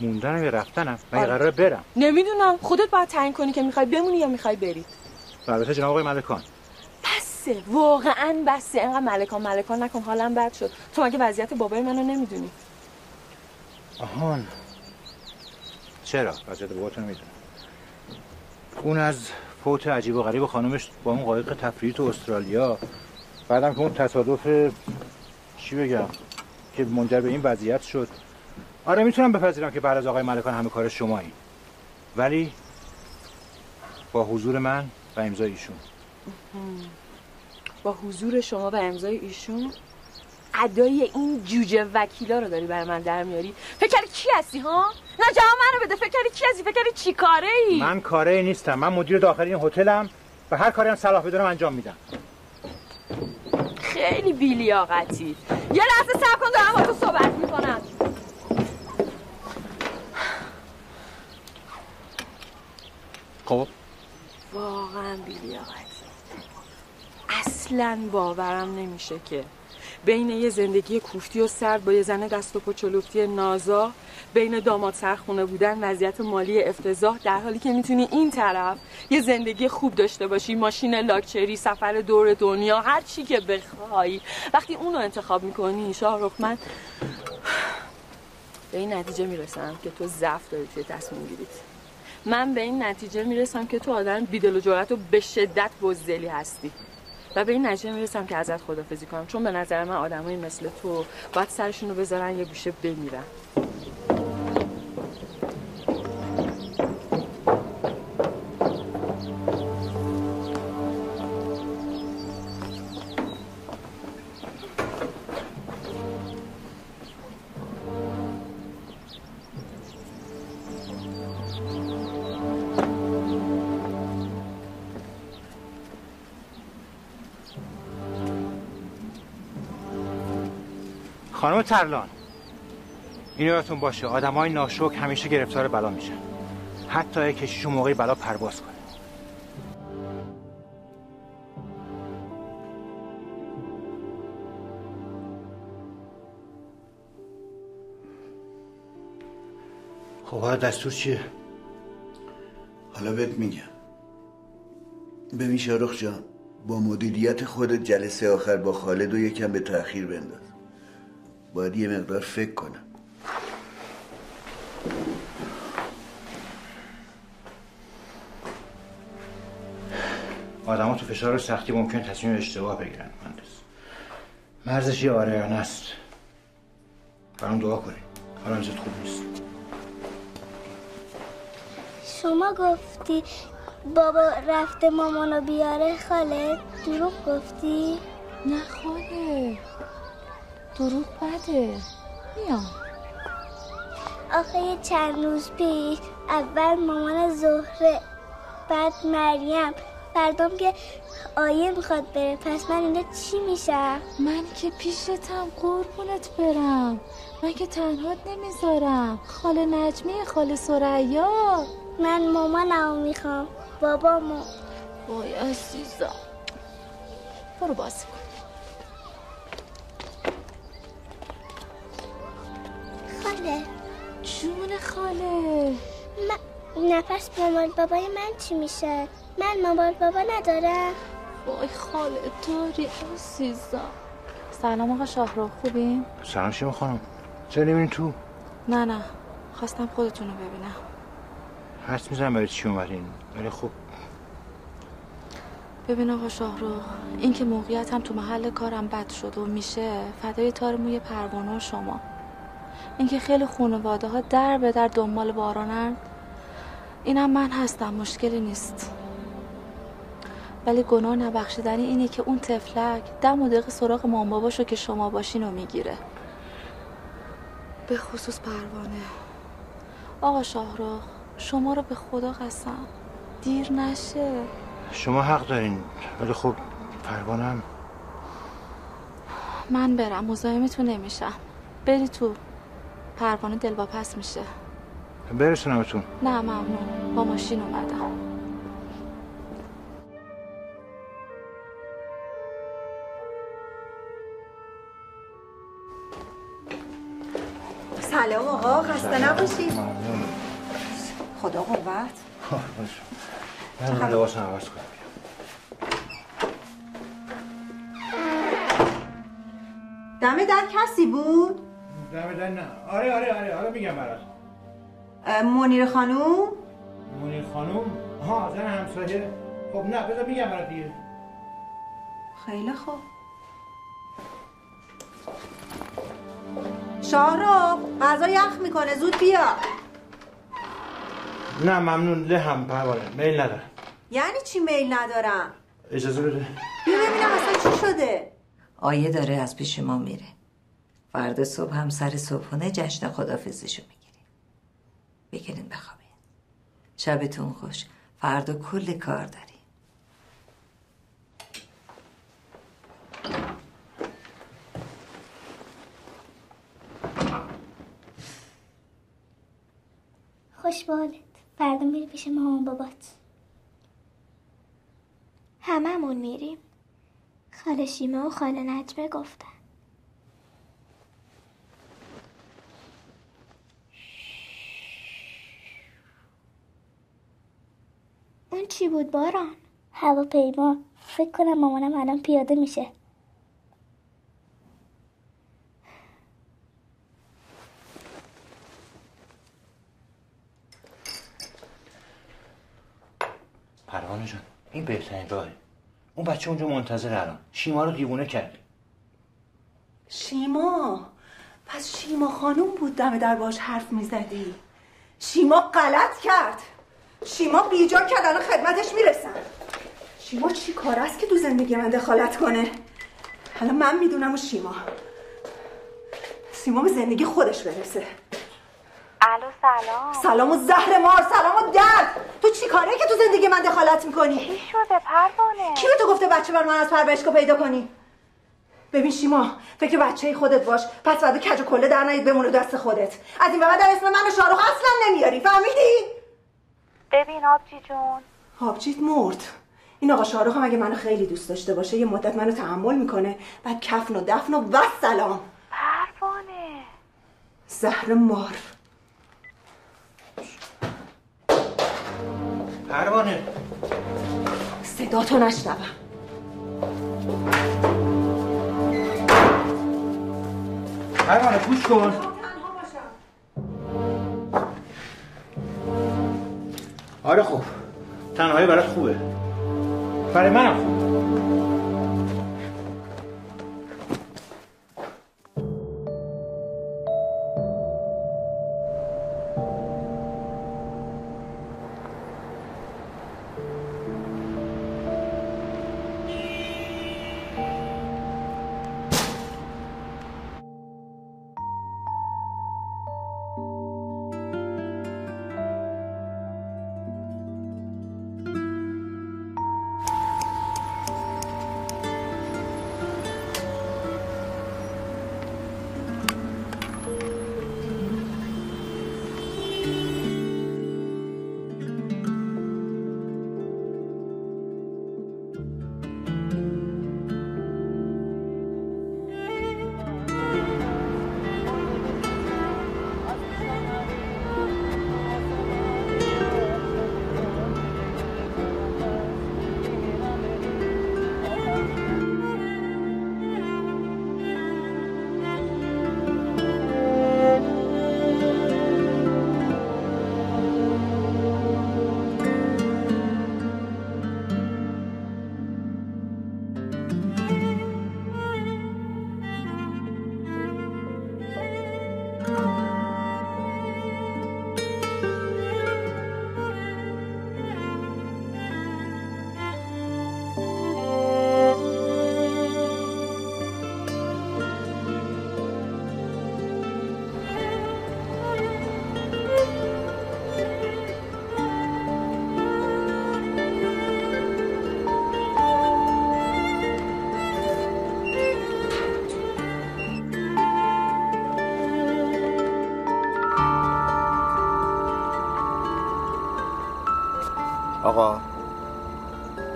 [SPEAKER 2] موندنم یا رفتنم؟ من قراره برم.
[SPEAKER 6] نمیدونم، خودت باید تعیین کنی که میخوای بمونی یا میخوای بری.
[SPEAKER 2] البته جناب آقای ملکان
[SPEAKER 6] بسه، واقعا بسه، اینقدر ملکان نکن، حالم بد شد. تو مگه وضعیت بابای منو نمیدونی؟
[SPEAKER 2] آهان چرا؟ وضعیت باباتون میدونم. اون از فوت عجیب و غریب خانومش با اون قایق تفریحی تو استرالیا، بعدم که اون تصادف چی بگم که منجر به این وضعیت شد. آره میتونم بپذیرم که بعد از آقای ملکان همه کار شمایی، ولی با حضور من و امضای ایشون.
[SPEAKER 6] با حضور شما و امضای ایشون؟ ادای این جوجه وکیلا رو داری برای من در میاری؟ فکر کردی کی هستی ها؟ نه جواب منو بده. فکر کردی کی هستی؟ فکر کردی چی کاره ای؟
[SPEAKER 2] من کاره نیستم، من مدیر داخلی این هتلم و هر کاری هم صلاح بدونم انجام میدم.
[SPEAKER 6] خیلی بی‌لیاقتی. یه لحظه صبر کن، دارم با تو صحبت میکنم.
[SPEAKER 2] خب
[SPEAKER 6] واقعا بی‌لیاقتی. اصلاً باورم نمیشه که بین یه زندگی کوفتی و سرد با یه زن دست و پا چلفتی نازا، بین داماد سرخونه بودن، وضعیت مالی افتضاح، در حالی که میتونی این طرف یه زندگی خوب داشته باشی، ماشین لاکچری، سفر دور دنیا، هر چی که بخوای. وقتی اونو انتخاب میکنی شاهرخ، من به این نتیجه میرسم که تو ضعف داری توی تصمیم گیریت. من به این نتیجه میرسم که تو آدم بیدل و جرأت و به شدت بزدلی هستی و به این نتیجه میرسم که ازت خداحافظی کنم، چون به نظر من آدمایی مثل تو باید سرشون رو بذارن یه گوشه بمیرن.
[SPEAKER 2] خانم ترلان، اینو یادتون باشه آدمای ناشکر همیشه گرفتار بلا میشن، حتی اگه کشیشون موقعی بلا پرواز کنه. خب حالا دستور چیه؟
[SPEAKER 11] حالا بهت میگم. ببین شاهرخ جان، با مدیریت خودت جلسه آخر با خالد رو یکم به تأخیر بنداز. باید یه مقدار فکر کنم.
[SPEAKER 2] آدم ها تو فشار و سختی ممکن تصمیم اشتباه بگیرن مهندس. مرزش یه آره یا نه است. برام دعا کنید. حالم زیاد خوب نیست.
[SPEAKER 13] شما گفتی بابا رفته مامانو بیاره خاله؟ دروغ گفتی؟
[SPEAKER 1] نه خاله، دروغ بده. میام.
[SPEAKER 13] آخه یه چند روز پیش اول مامان زهره، بعد مریم، فردام که آیه میخواد بره. پس من اینجا چی میشم؟
[SPEAKER 1] من که پیشتم قربونت برم. من که تنهات نمیذارم. خاله نجمی، خاله ثریا.
[SPEAKER 13] من مامانمو میخوام، بابامو.
[SPEAKER 1] وای عزیزم، برو بازی کن.
[SPEAKER 13] خاله
[SPEAKER 1] جون خاله،
[SPEAKER 13] نفس مامان بابای من چی میشه؟ من مامان بابا ندارم.
[SPEAKER 1] وای خاله داری عزیزم. سلام آقا شاهرخ، خوبین؟
[SPEAKER 2] سلام شما خانم، چرا نمیرین تو؟
[SPEAKER 1] نه خواستم خودتون رو ببینم.
[SPEAKER 2] حرف میزنم برای چی اومدین؟ ولی خب
[SPEAKER 1] ببین آقا شاهرخ، این که موقعیتم تو محل کارم بد شد و میشه فدای تار موی پروانه و شما. این که خیلی خانواده ها در به در دنبال بارانن، اینم من هستم، مشکلی نیست. ولی گناه نبخشیدنی اینه که اون تفلک دم و دقیقه سراغ مام باباشو که شما باشین و میگیره. به خصوص پروانه. آقا شاهرخ، شما رو به خدا قسم دیر نشه.
[SPEAKER 2] شما حق دارین، ولی خب پروانه‌ام.
[SPEAKER 1] من برم، مزاحمتون نمیشم. بری تو، پروانه دلواپس میشه.
[SPEAKER 2] برسونمتون؟
[SPEAKER 1] نه ممنون، با ماشین اومدم.
[SPEAKER 3] سلام آقا، خسته نباشید. خدا قوت.
[SPEAKER 2] من لباسم عوض کنم.
[SPEAKER 3] دم در کسی بود؟
[SPEAKER 2] دم در نه. آره حالا میگم برات.
[SPEAKER 3] منیر خانوم؟
[SPEAKER 2] منیر خانوم؟ ها، زن همسایه. خب نه بذار میگم برات دیگه.
[SPEAKER 3] خیلی خوب. شاهرخ، غذا یخ میکنه، زود بیا.
[SPEAKER 2] نه ممنون، لهم پروانه، میل ندارم.
[SPEAKER 3] یعنی چی میل ندارم؟
[SPEAKER 2] اجازه بده.
[SPEAKER 3] بیا ببینم اصلا چی شده.
[SPEAKER 12] آیه داره از پیش ما میره. فردا صبح هم سر صبحونه جشن خداحافظیشو میگیریم. بگیرین بخوابین. شبتون خوش. فردا کلی کار داریم.
[SPEAKER 13] خوش به حالت. فردا میری پیش مامان بابات.
[SPEAKER 14] هممون میریم.
[SPEAKER 13] خاله شیما و خاله نجمه گفتن. اون چی بود باران؟ هواپیما. فکر کنم مامانم الان پیاده میشه.
[SPEAKER 2] پروانه جان این بهترین راهه. اون بچه اونجا منتظر الان. شیما رو دیوونه کرد.
[SPEAKER 3] شیما؟ پس شیما خانوم بود دم در باش حرف میزدی. شیما غلط کرد. شیما بیجا کرد، الان خدمتش میرسن. شیما چی کار است که تو زندگی من دخالت کنه؟ حالا من میدونم و شیما به زندگی خودش برسه.
[SPEAKER 1] الو سلام.
[SPEAKER 3] سلام و زهر مار، سلام و درد. تو چی کاره که تو زندگی من دخالت میکنی؟
[SPEAKER 1] چی شده پروانه؟
[SPEAKER 3] کی به تو گفته بچه بر من از پرورشگاه پیدا کنی؟ ببین شیما، فکر بچه خودت باش، پس بعد کج و کله در نیاد بمونه دست خودت. از این به بعد اسم من و شاروخ اصلا نمیاری، فهمیدی؟
[SPEAKER 1] ببین آبجی جون،
[SPEAKER 3] آبجیت مرد. این آقا شاروخ هم اگه منو خیلی دوست داشته باشه یه مدت منو تحمل میکنه، بعد کفن و دفن و سلام.
[SPEAKER 1] پروانه
[SPEAKER 3] زهر مار.
[SPEAKER 2] پروانه
[SPEAKER 3] صدا تو نشنوم.
[SPEAKER 2] پروانه گوش کن. آره خوب، تنهایی برات خوبه، برای منم خوبه.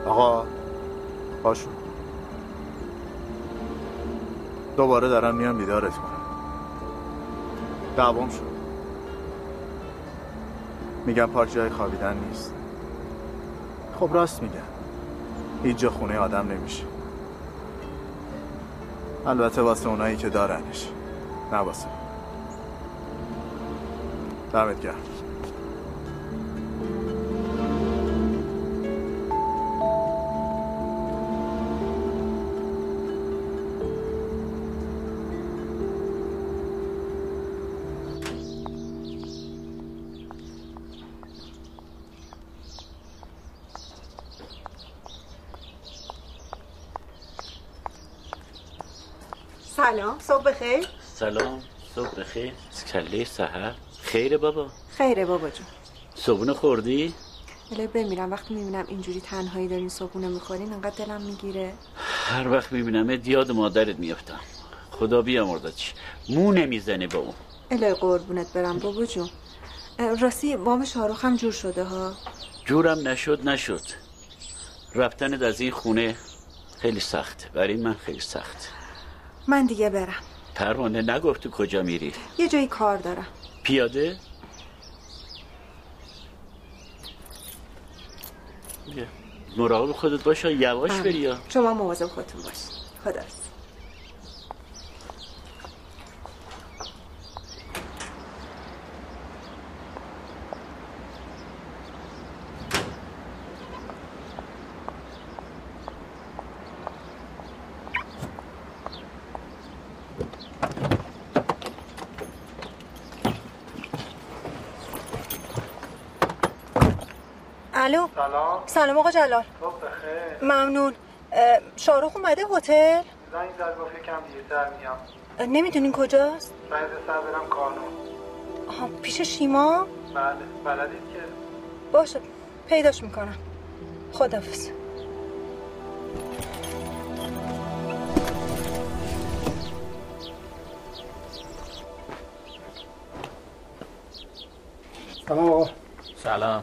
[SPEAKER 15] آقا باشو، دوباره دارم میام بیدارت کنم. دعوام شد، میگم پارک جای خوابیدن نیست. خب راست میگم، هیچ جا خونه آدم نمیشه، البته واسه اونایی که دارنش، نه واسه. دمت گرم.
[SPEAKER 3] سلام، صبح بخیر.
[SPEAKER 5] سلام، صبح بخیر. کله سحر. خیره بابا.
[SPEAKER 3] خیره بابا جون.
[SPEAKER 5] صبحونه خوردی؟
[SPEAKER 3] الهی بمیرم وقتی میبینم اینجوری تنهایی دارین صبحونه میخورین انقدر دلم میگیره.
[SPEAKER 5] هر وقت میبینم یاد مادرت میافتم. خدا بیامرزتش. مو نمیزنه با اون.
[SPEAKER 3] الهی قربونت برم بابا جون. راستی وام شاروخ هم جور شده ها.
[SPEAKER 5] جورم نشد. رفتنت از این خونه
[SPEAKER 16] خیلی سخته، برای من خیلی سخته.
[SPEAKER 3] من دیگه برم.
[SPEAKER 16] پروانه نگفت تو کجا میری؟
[SPEAKER 3] یه جایی کار دارم.
[SPEAKER 16] پیاده؟ مراقب خودت باش، یواش بری یا.
[SPEAKER 3] شما مواظب خودتون باش. خداحافظ. الو. سلام آقا جلال.
[SPEAKER 4] بخیر.
[SPEAKER 3] ممنون. شاروخ اومده هتل؟
[SPEAKER 4] زنگ زد گفت یکم دیرتر میام.
[SPEAKER 3] نمیدونین کجاست؟
[SPEAKER 4] زنگ سر برم کانون.
[SPEAKER 3] آها پیش شیما؟
[SPEAKER 4] بله بلدید که.
[SPEAKER 3] باشه پیداش میکنم. خداحافظ.
[SPEAKER 4] سلام آقا.
[SPEAKER 7] سلام.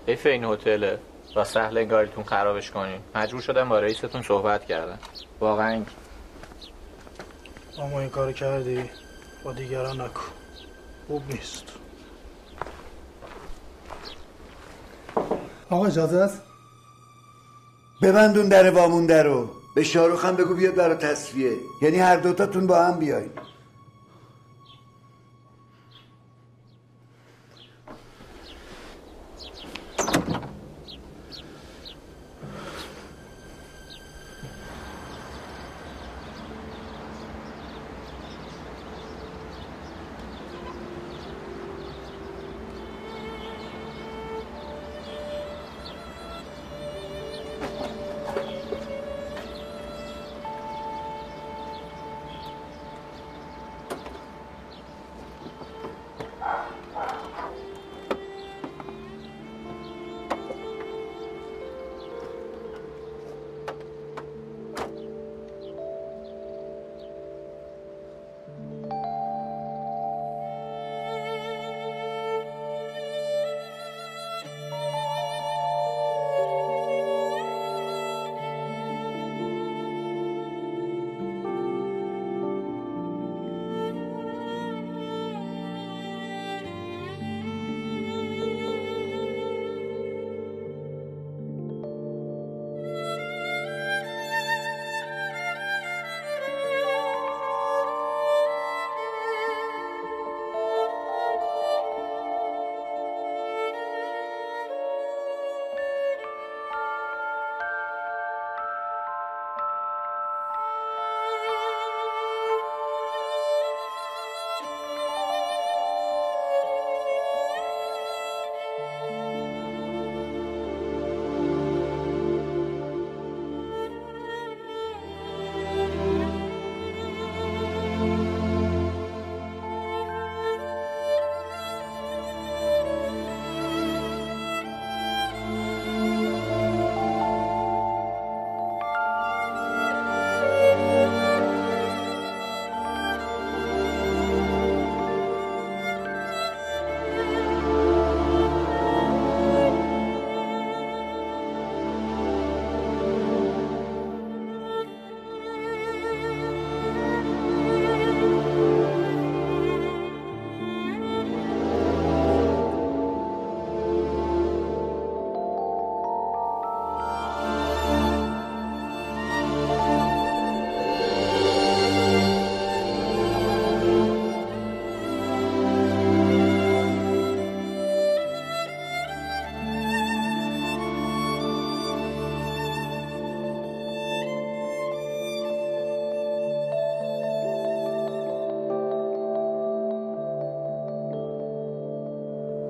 [SPEAKER 7] حیف این هتله و سهل انگاریتون خرابش کنین. مجبور شدم با رئیستون صحبت کردم. واقعا
[SPEAKER 15] اما این کارو کردی با دیگران نکن، خوب نیست.
[SPEAKER 4] آقا اجازه است؟
[SPEAKER 11] ببندون در وامونده رو. به شاروخ هم بگو بیاد برای تصفیه، یعنی هر دوتاتون با هم بیاین.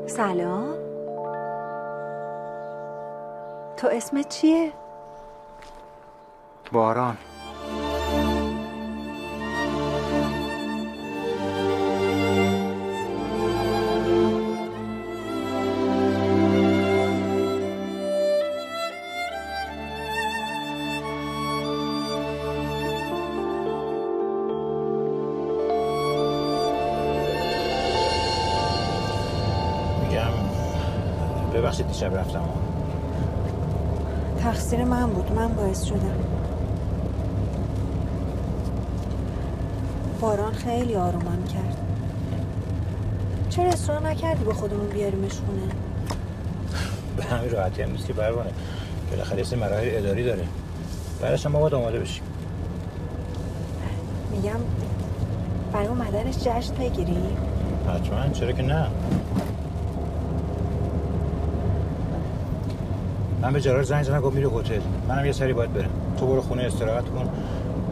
[SPEAKER 3] سلام. تو اسمت چیه؟
[SPEAKER 2] باران. ببخشید دیشب رفتم.
[SPEAKER 3] تقصیر من بود، من باعث شدم. باران خیلی آرومم کرد. چرا اصرار نکردی با خودمون بیاریمش خونه؟
[SPEAKER 2] به همین راحتی هم نیست که پروانه. بالاخره یه مراحل اداری داره. بعدش هم ما باید آماده بشیم.
[SPEAKER 3] میگم برای اومدنش جشن بگیریم؟
[SPEAKER 2] حتما، چرا که نه. من به جلال زنگ زدم گفت میره هتل. منم یه سری باید برم. تو برو خونه استراحت کن.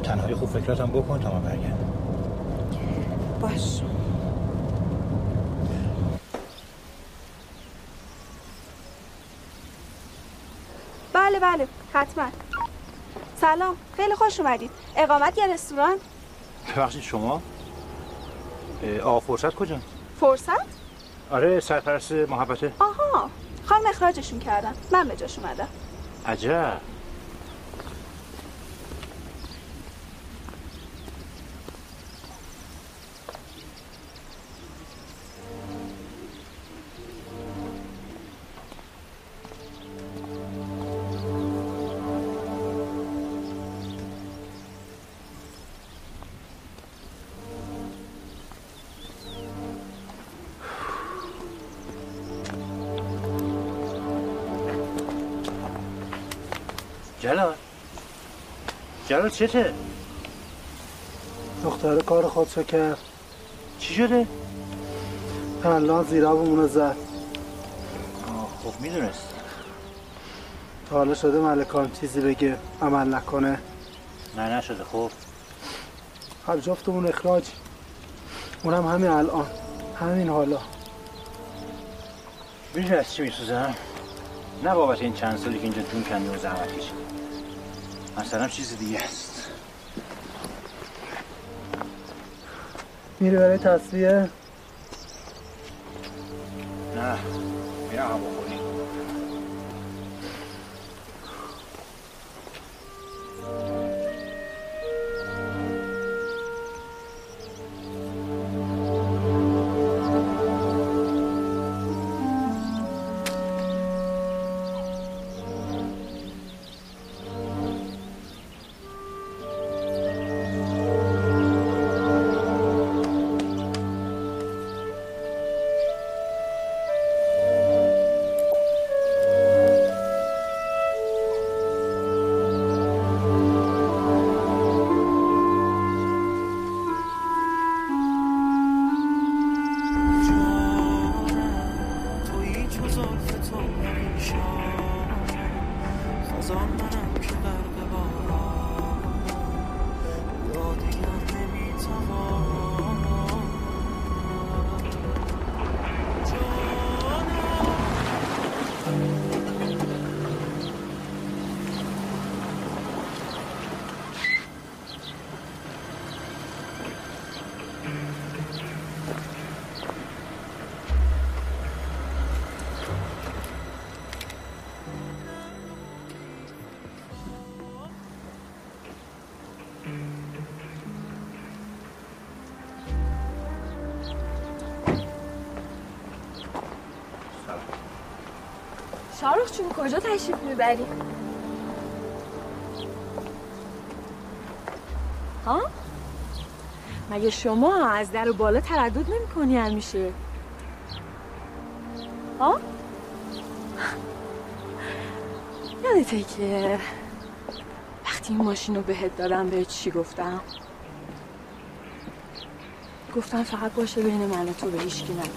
[SPEAKER 2] تنهایی خوب فکراتم بکن تا من برگردم.
[SPEAKER 3] باش.
[SPEAKER 17] بله حتما. سلام، خیلی خوش اومدید. اقامت یا رستوران؟
[SPEAKER 2] ببخشید شما؟ آقا فرصت کجا؟
[SPEAKER 17] فرصت؟
[SPEAKER 2] آره، سرپرست محبته.
[SPEAKER 17] آها، خانم اخراجشون کردن. من به جاش اومدم.
[SPEAKER 2] عجب. جلال چته؟
[SPEAKER 4] دختره کار خودشو کرد.
[SPEAKER 2] چی شده؟
[SPEAKER 4] الان زیرابمونو زد.
[SPEAKER 2] خب میدونست.
[SPEAKER 4] تا حالا شده ملکان چیزی بگه عمل نکنه؟
[SPEAKER 2] نه نشده. خب
[SPEAKER 4] هر جفتمون اخراج. اونم همین الان، همین حالا.
[SPEAKER 2] میدونی از چی میسوزم؟ نه بابت این چند سالی که اینجا جون کندی و زحمت کشیدی. مثلا چیز دیگه است.
[SPEAKER 4] میری برای تصفیه؟
[SPEAKER 2] نه، میرم هواخوری.
[SPEAKER 6] شارخ چون کجا تشریف میبری؟ ها؟ مگه شما از در و بالا تردد نمی کنی همیشه؟ ها؟ یادته که وقتی این ماشین رو بهت دادم بهت چی گفتم؟ گفتم فقط باشه بین من و تو، به هیچکی نگو.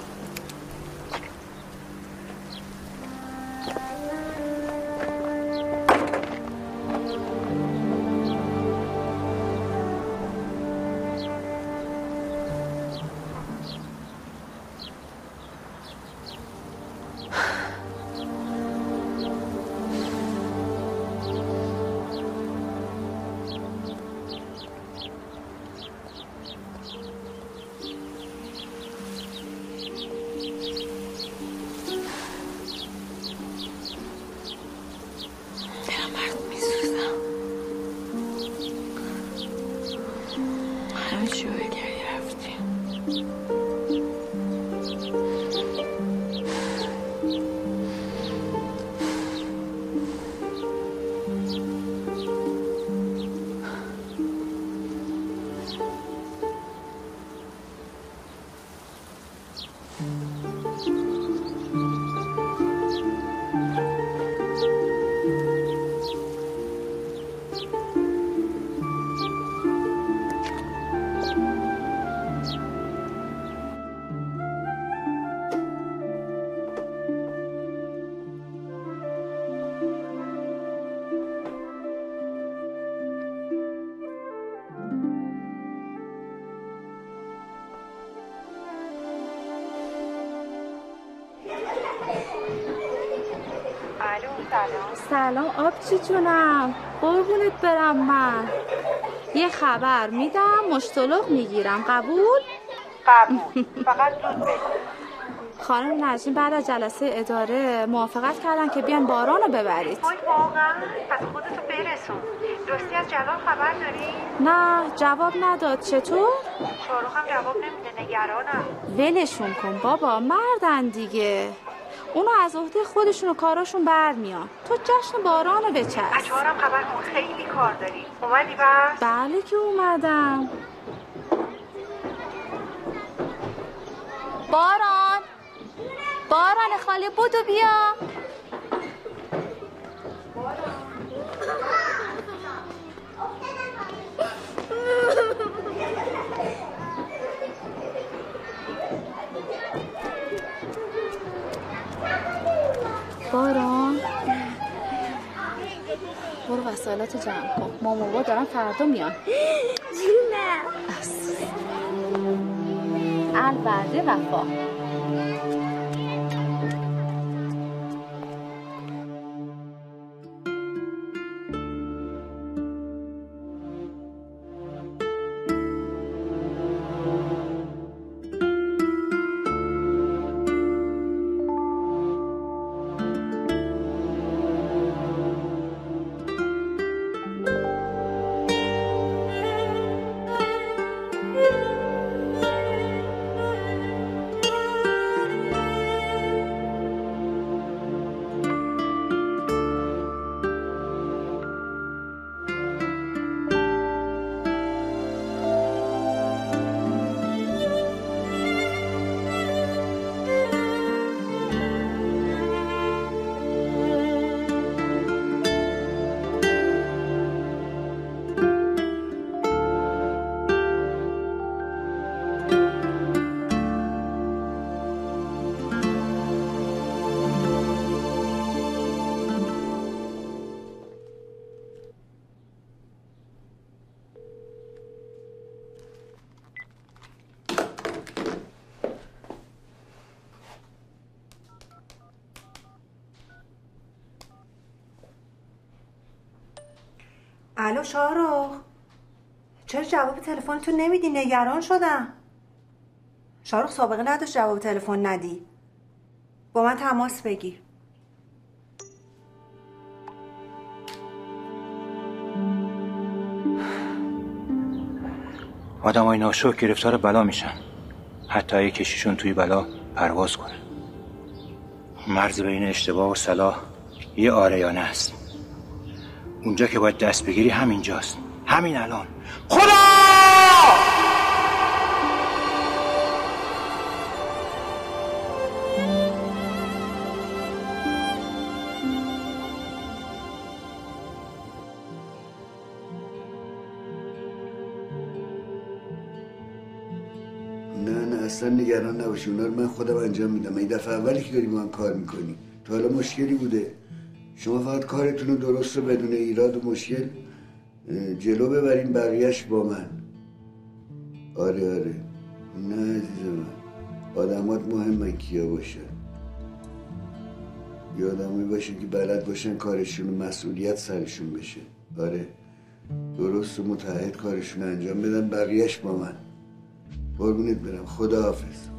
[SPEAKER 1] سلام آبچی جونم، قربونت برم. من یه خبر میدم، مشتلق میگیرم. قبول؟
[SPEAKER 3] فقط زود بگو.
[SPEAKER 1] خانم نجیم بعد از جلسه اداره موافقت کردن که بیان باران رو ببرید.
[SPEAKER 3] وای واقعا؟ پس خودتو برسون. راستی از جلال خبر داری؟
[SPEAKER 1] نه جواب نداد. چطور؟
[SPEAKER 3] شاروخ هم جواب نمیده، نگرانم.
[SPEAKER 1] ولشون کن بابا، مردن دیگه. اونو از عهده خودشون و کاراشون برمیان. تو جشن باران رو بچسب.
[SPEAKER 3] اچهارم خبر کن، خیلی کار داری. اومدی بس؟
[SPEAKER 1] بله که اومدم. باران خاله بودو بیا. باران برو وسایلاتو جمع کن، مامان بابا دارن فردا میان.
[SPEAKER 13] جونه
[SPEAKER 1] الوعده وفا.
[SPEAKER 3] الو شاروخ، چرا جواب تلفن تو نمیدی؟ نگران شدم. شاروخ سابقه نداشت جواب تلفن ندی. با من تماس بگیر.
[SPEAKER 2] آدمای ناشکر گرفتار بلا میشن، حتی اگه کشیشون توی بلا پرواز کنه. مرز بین اشتباه و صلاح یه آریانه است. اونجا که باید دست بگیری همینجاست، همین الان. خدا!
[SPEAKER 11] نه اصلا نگران نباشی، اونا رو من خودم انجام میدم. این دفعه اولی که داری با من کار میکنی. تا حالا مشکلی بوده؟ شما فقط کارتون رو درست و بدون ایراد و مشکل جلو ببرین، بقیهش با من. آره نه عزیز من، آدمات مهمه کیا باشن. یه آدمی باشه که بلد باشن کارشون و مسئولیت سرشون بشه. آره درست و متعهد کارشون انجام بدن، بقیهش با من. قربونت برم، خدا حافظ.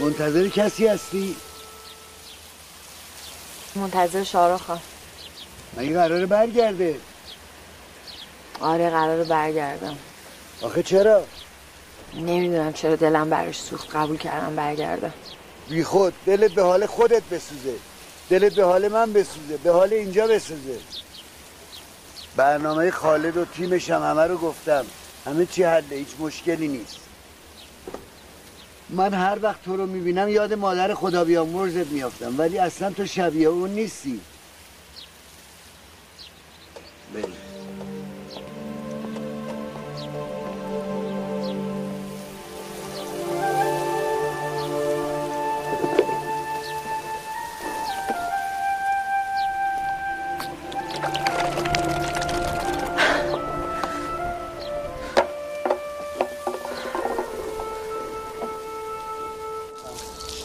[SPEAKER 11] منتظر کسی هستی؟
[SPEAKER 6] منتظر شاروخم.
[SPEAKER 11] مگه قراره برگرده؟
[SPEAKER 6] آره قراره برگردم.
[SPEAKER 11] آخه چرا؟
[SPEAKER 6] نمیدونم چرا دلم براش سوخت، قبول کردم برگردم.
[SPEAKER 11] بی خود، دلت به حال خودت بسوزه، دلت به حال من بسوزه، به حال اینجا بسوزه. برنامه خالد و تیمش هم همه رو گفتم، همه چی حله، هیچ مشکلی نیست. من هر وقت تو رو میبینم یاد مادر خدا بیامرزت میافتم، ولی اصلا تو شبیه اون نیستی. بله.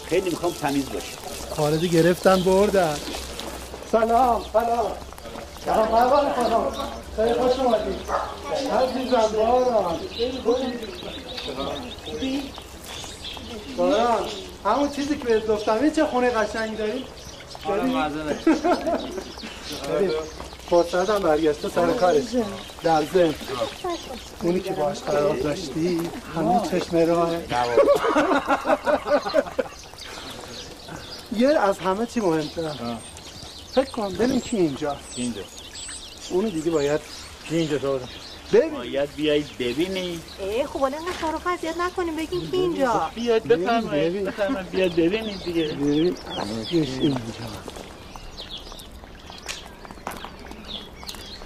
[SPEAKER 5] خیلی میخوام تمیز باشه.
[SPEAKER 4] خالدی گرفتن بردن. سلام. سلام پروانه خانم. خیلی خوش اومدید. عزیزم باران. همون چیزی که بهت گفتم، این چه خونه قشنگی داریم؟ فرصت هم برگشته سر کارش. در ضمن اونی که باهاش قرار داشتی همین چشمه راهه. یه از همه چی مهمتر فکر کنم ببین کی اینجاست. اونو دیگه باید
[SPEAKER 16] کی اینجا تو
[SPEAKER 11] ببین.
[SPEAKER 16] باید بیایید ببینید.
[SPEAKER 3] خب الان اینقدر تعارف اذیت نکنیم، بگین کی اینجا.
[SPEAKER 16] بیاید بفرمایید بیاید ببینید دیگه.
[SPEAKER 11] ببین اینجا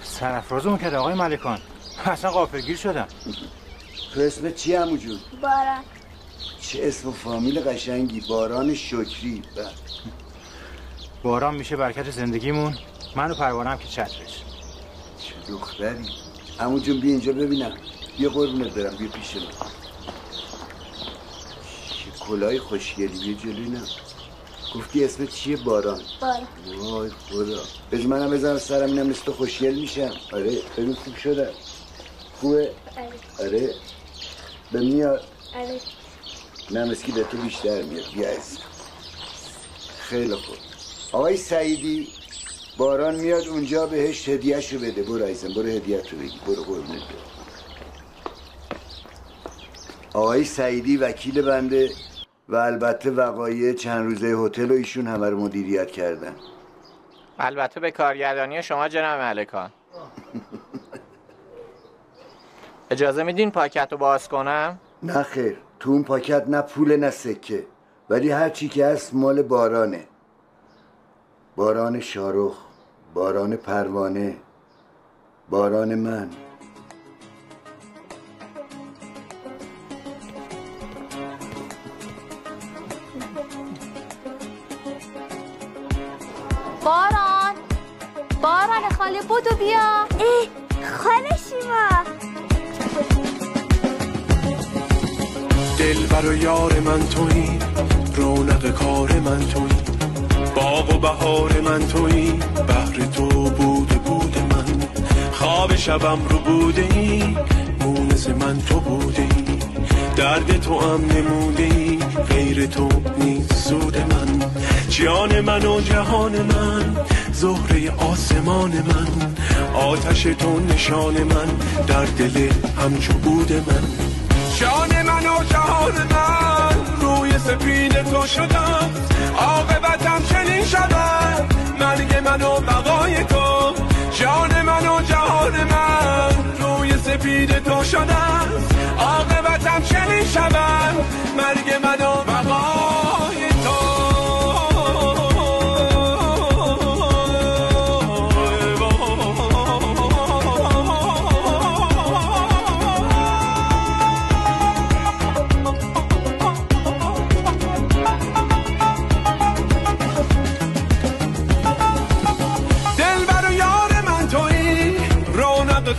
[SPEAKER 2] سرافرازمون کرده آقای ملکان. اصلا غافلگیر شدم.
[SPEAKER 11] تو اسمت چی عمو جون؟
[SPEAKER 13] باران.
[SPEAKER 11] چه اسم و فامیل قشنگی، باران شکری.
[SPEAKER 2] باران میشه برکت زندگیمون، من و پروانه هم که چترش.
[SPEAKER 11] چه دختری. عمو جون بیا اینجا ببینم. بیا قربونت برم، بیا پیش من. چه کلاهی خوشگلی. بیا جلوی نه. گفتی اسمت چیه؟ باران. وای خدا. بذار منم بزنم سرم اینم مثل تو خوشگل میشم. آره ببین خوب شده. خوبه؟ آره به میاد.
[SPEAKER 13] آره
[SPEAKER 11] نه مسکی به تو بیشتر میاد. بیا از خیلی خوب. آقای سعیدی باران میاد اونجا بهش هدیه‌شو بده. برو عزیزم برو هدیه‌تو بگی. برو قربونت برم. آقای سعیدی وکیل بنده و البته وقایع چند روزه هتل و ایشون همه رو مدیریت کردن.
[SPEAKER 7] البته به کارگردانی شما جناب ملکان. اجازه میدین پاکت رو باز کنم؟
[SPEAKER 11] نه خیر، تو اون پاکت نه پول نه سکه، ولی هر چی که هست مال بارانه. باران شارخ، باران پروانه، باران من.
[SPEAKER 1] باران خاله بودو بیا.
[SPEAKER 13] خاله شیما.
[SPEAKER 18] دلبر و یار من تویی، رونق کار من تویی، باغ و بهار من تویی، بهر تو بود من، خواب شبم رو بوده ای، مونس من تو بوده ای، درد تو هم نموده ای، غیر تو نیست سود من، جان من و جهان من، زهره آسمان من، آتش تو نشان من، در دل همچو بود من، جان من و جهان من، روی سپید تو شدم، عاقبتم چنین شود، مرگ من و بقای تو، جان من و جهان من، روی سپید تو شدم، عاقبتم چنین شود، مرگ من و بقای تو.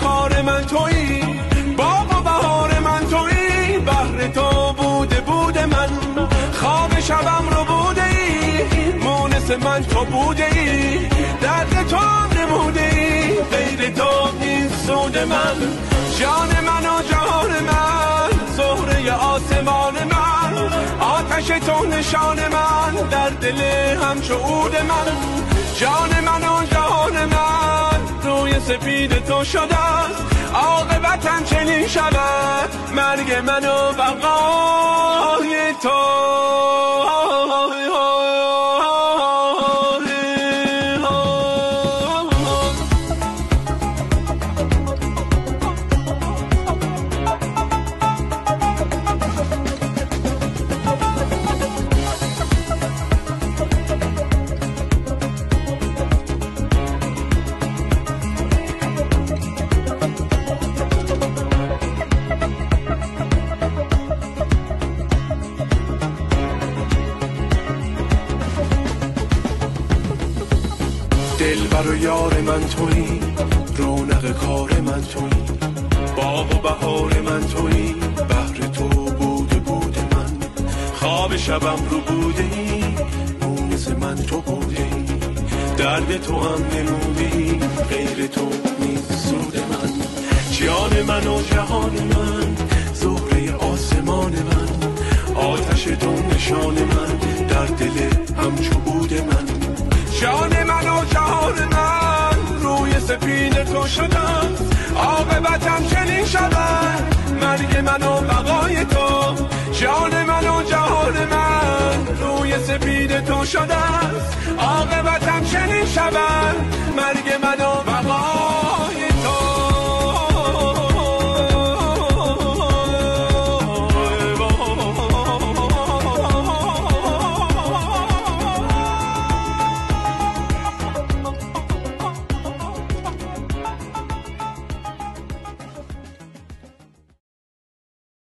[SPEAKER 18] کار من تویی، باغ و بهار من تویی، بهر تو بوده من، خواب شبم رو بوده ای، مونس من تو بوده ای، درد تو نموده ای، غیر تو نیست سود من، جان من و جهان من، زهره آسمان من، آتش تو نشان من، در دل همچو عود من، جان من و جهان من، روی سپید تو شده است، عاقبتم چنین شود، مرگ من و بقای تو. دلبر و یار من تویی، رونق کار من تویی، باغ و بهار من تویی، بهر تو بود من، خواب شبم رو بوده ای، مونس من تو بوده ای، درد تو هم نمودی، غیر تو نیست سود من، جان من و جهان من، زهره آسمان من، آتش تو نشان من، در دل همچو بود من، جان من و جهان من، روی سپید تو شدم، عاقبتم چنین شود، مرگ من و بقای تو، جان من و جهان من، روی سپید تو شدم، عاقبتم چنین شود، مرگ من و بقای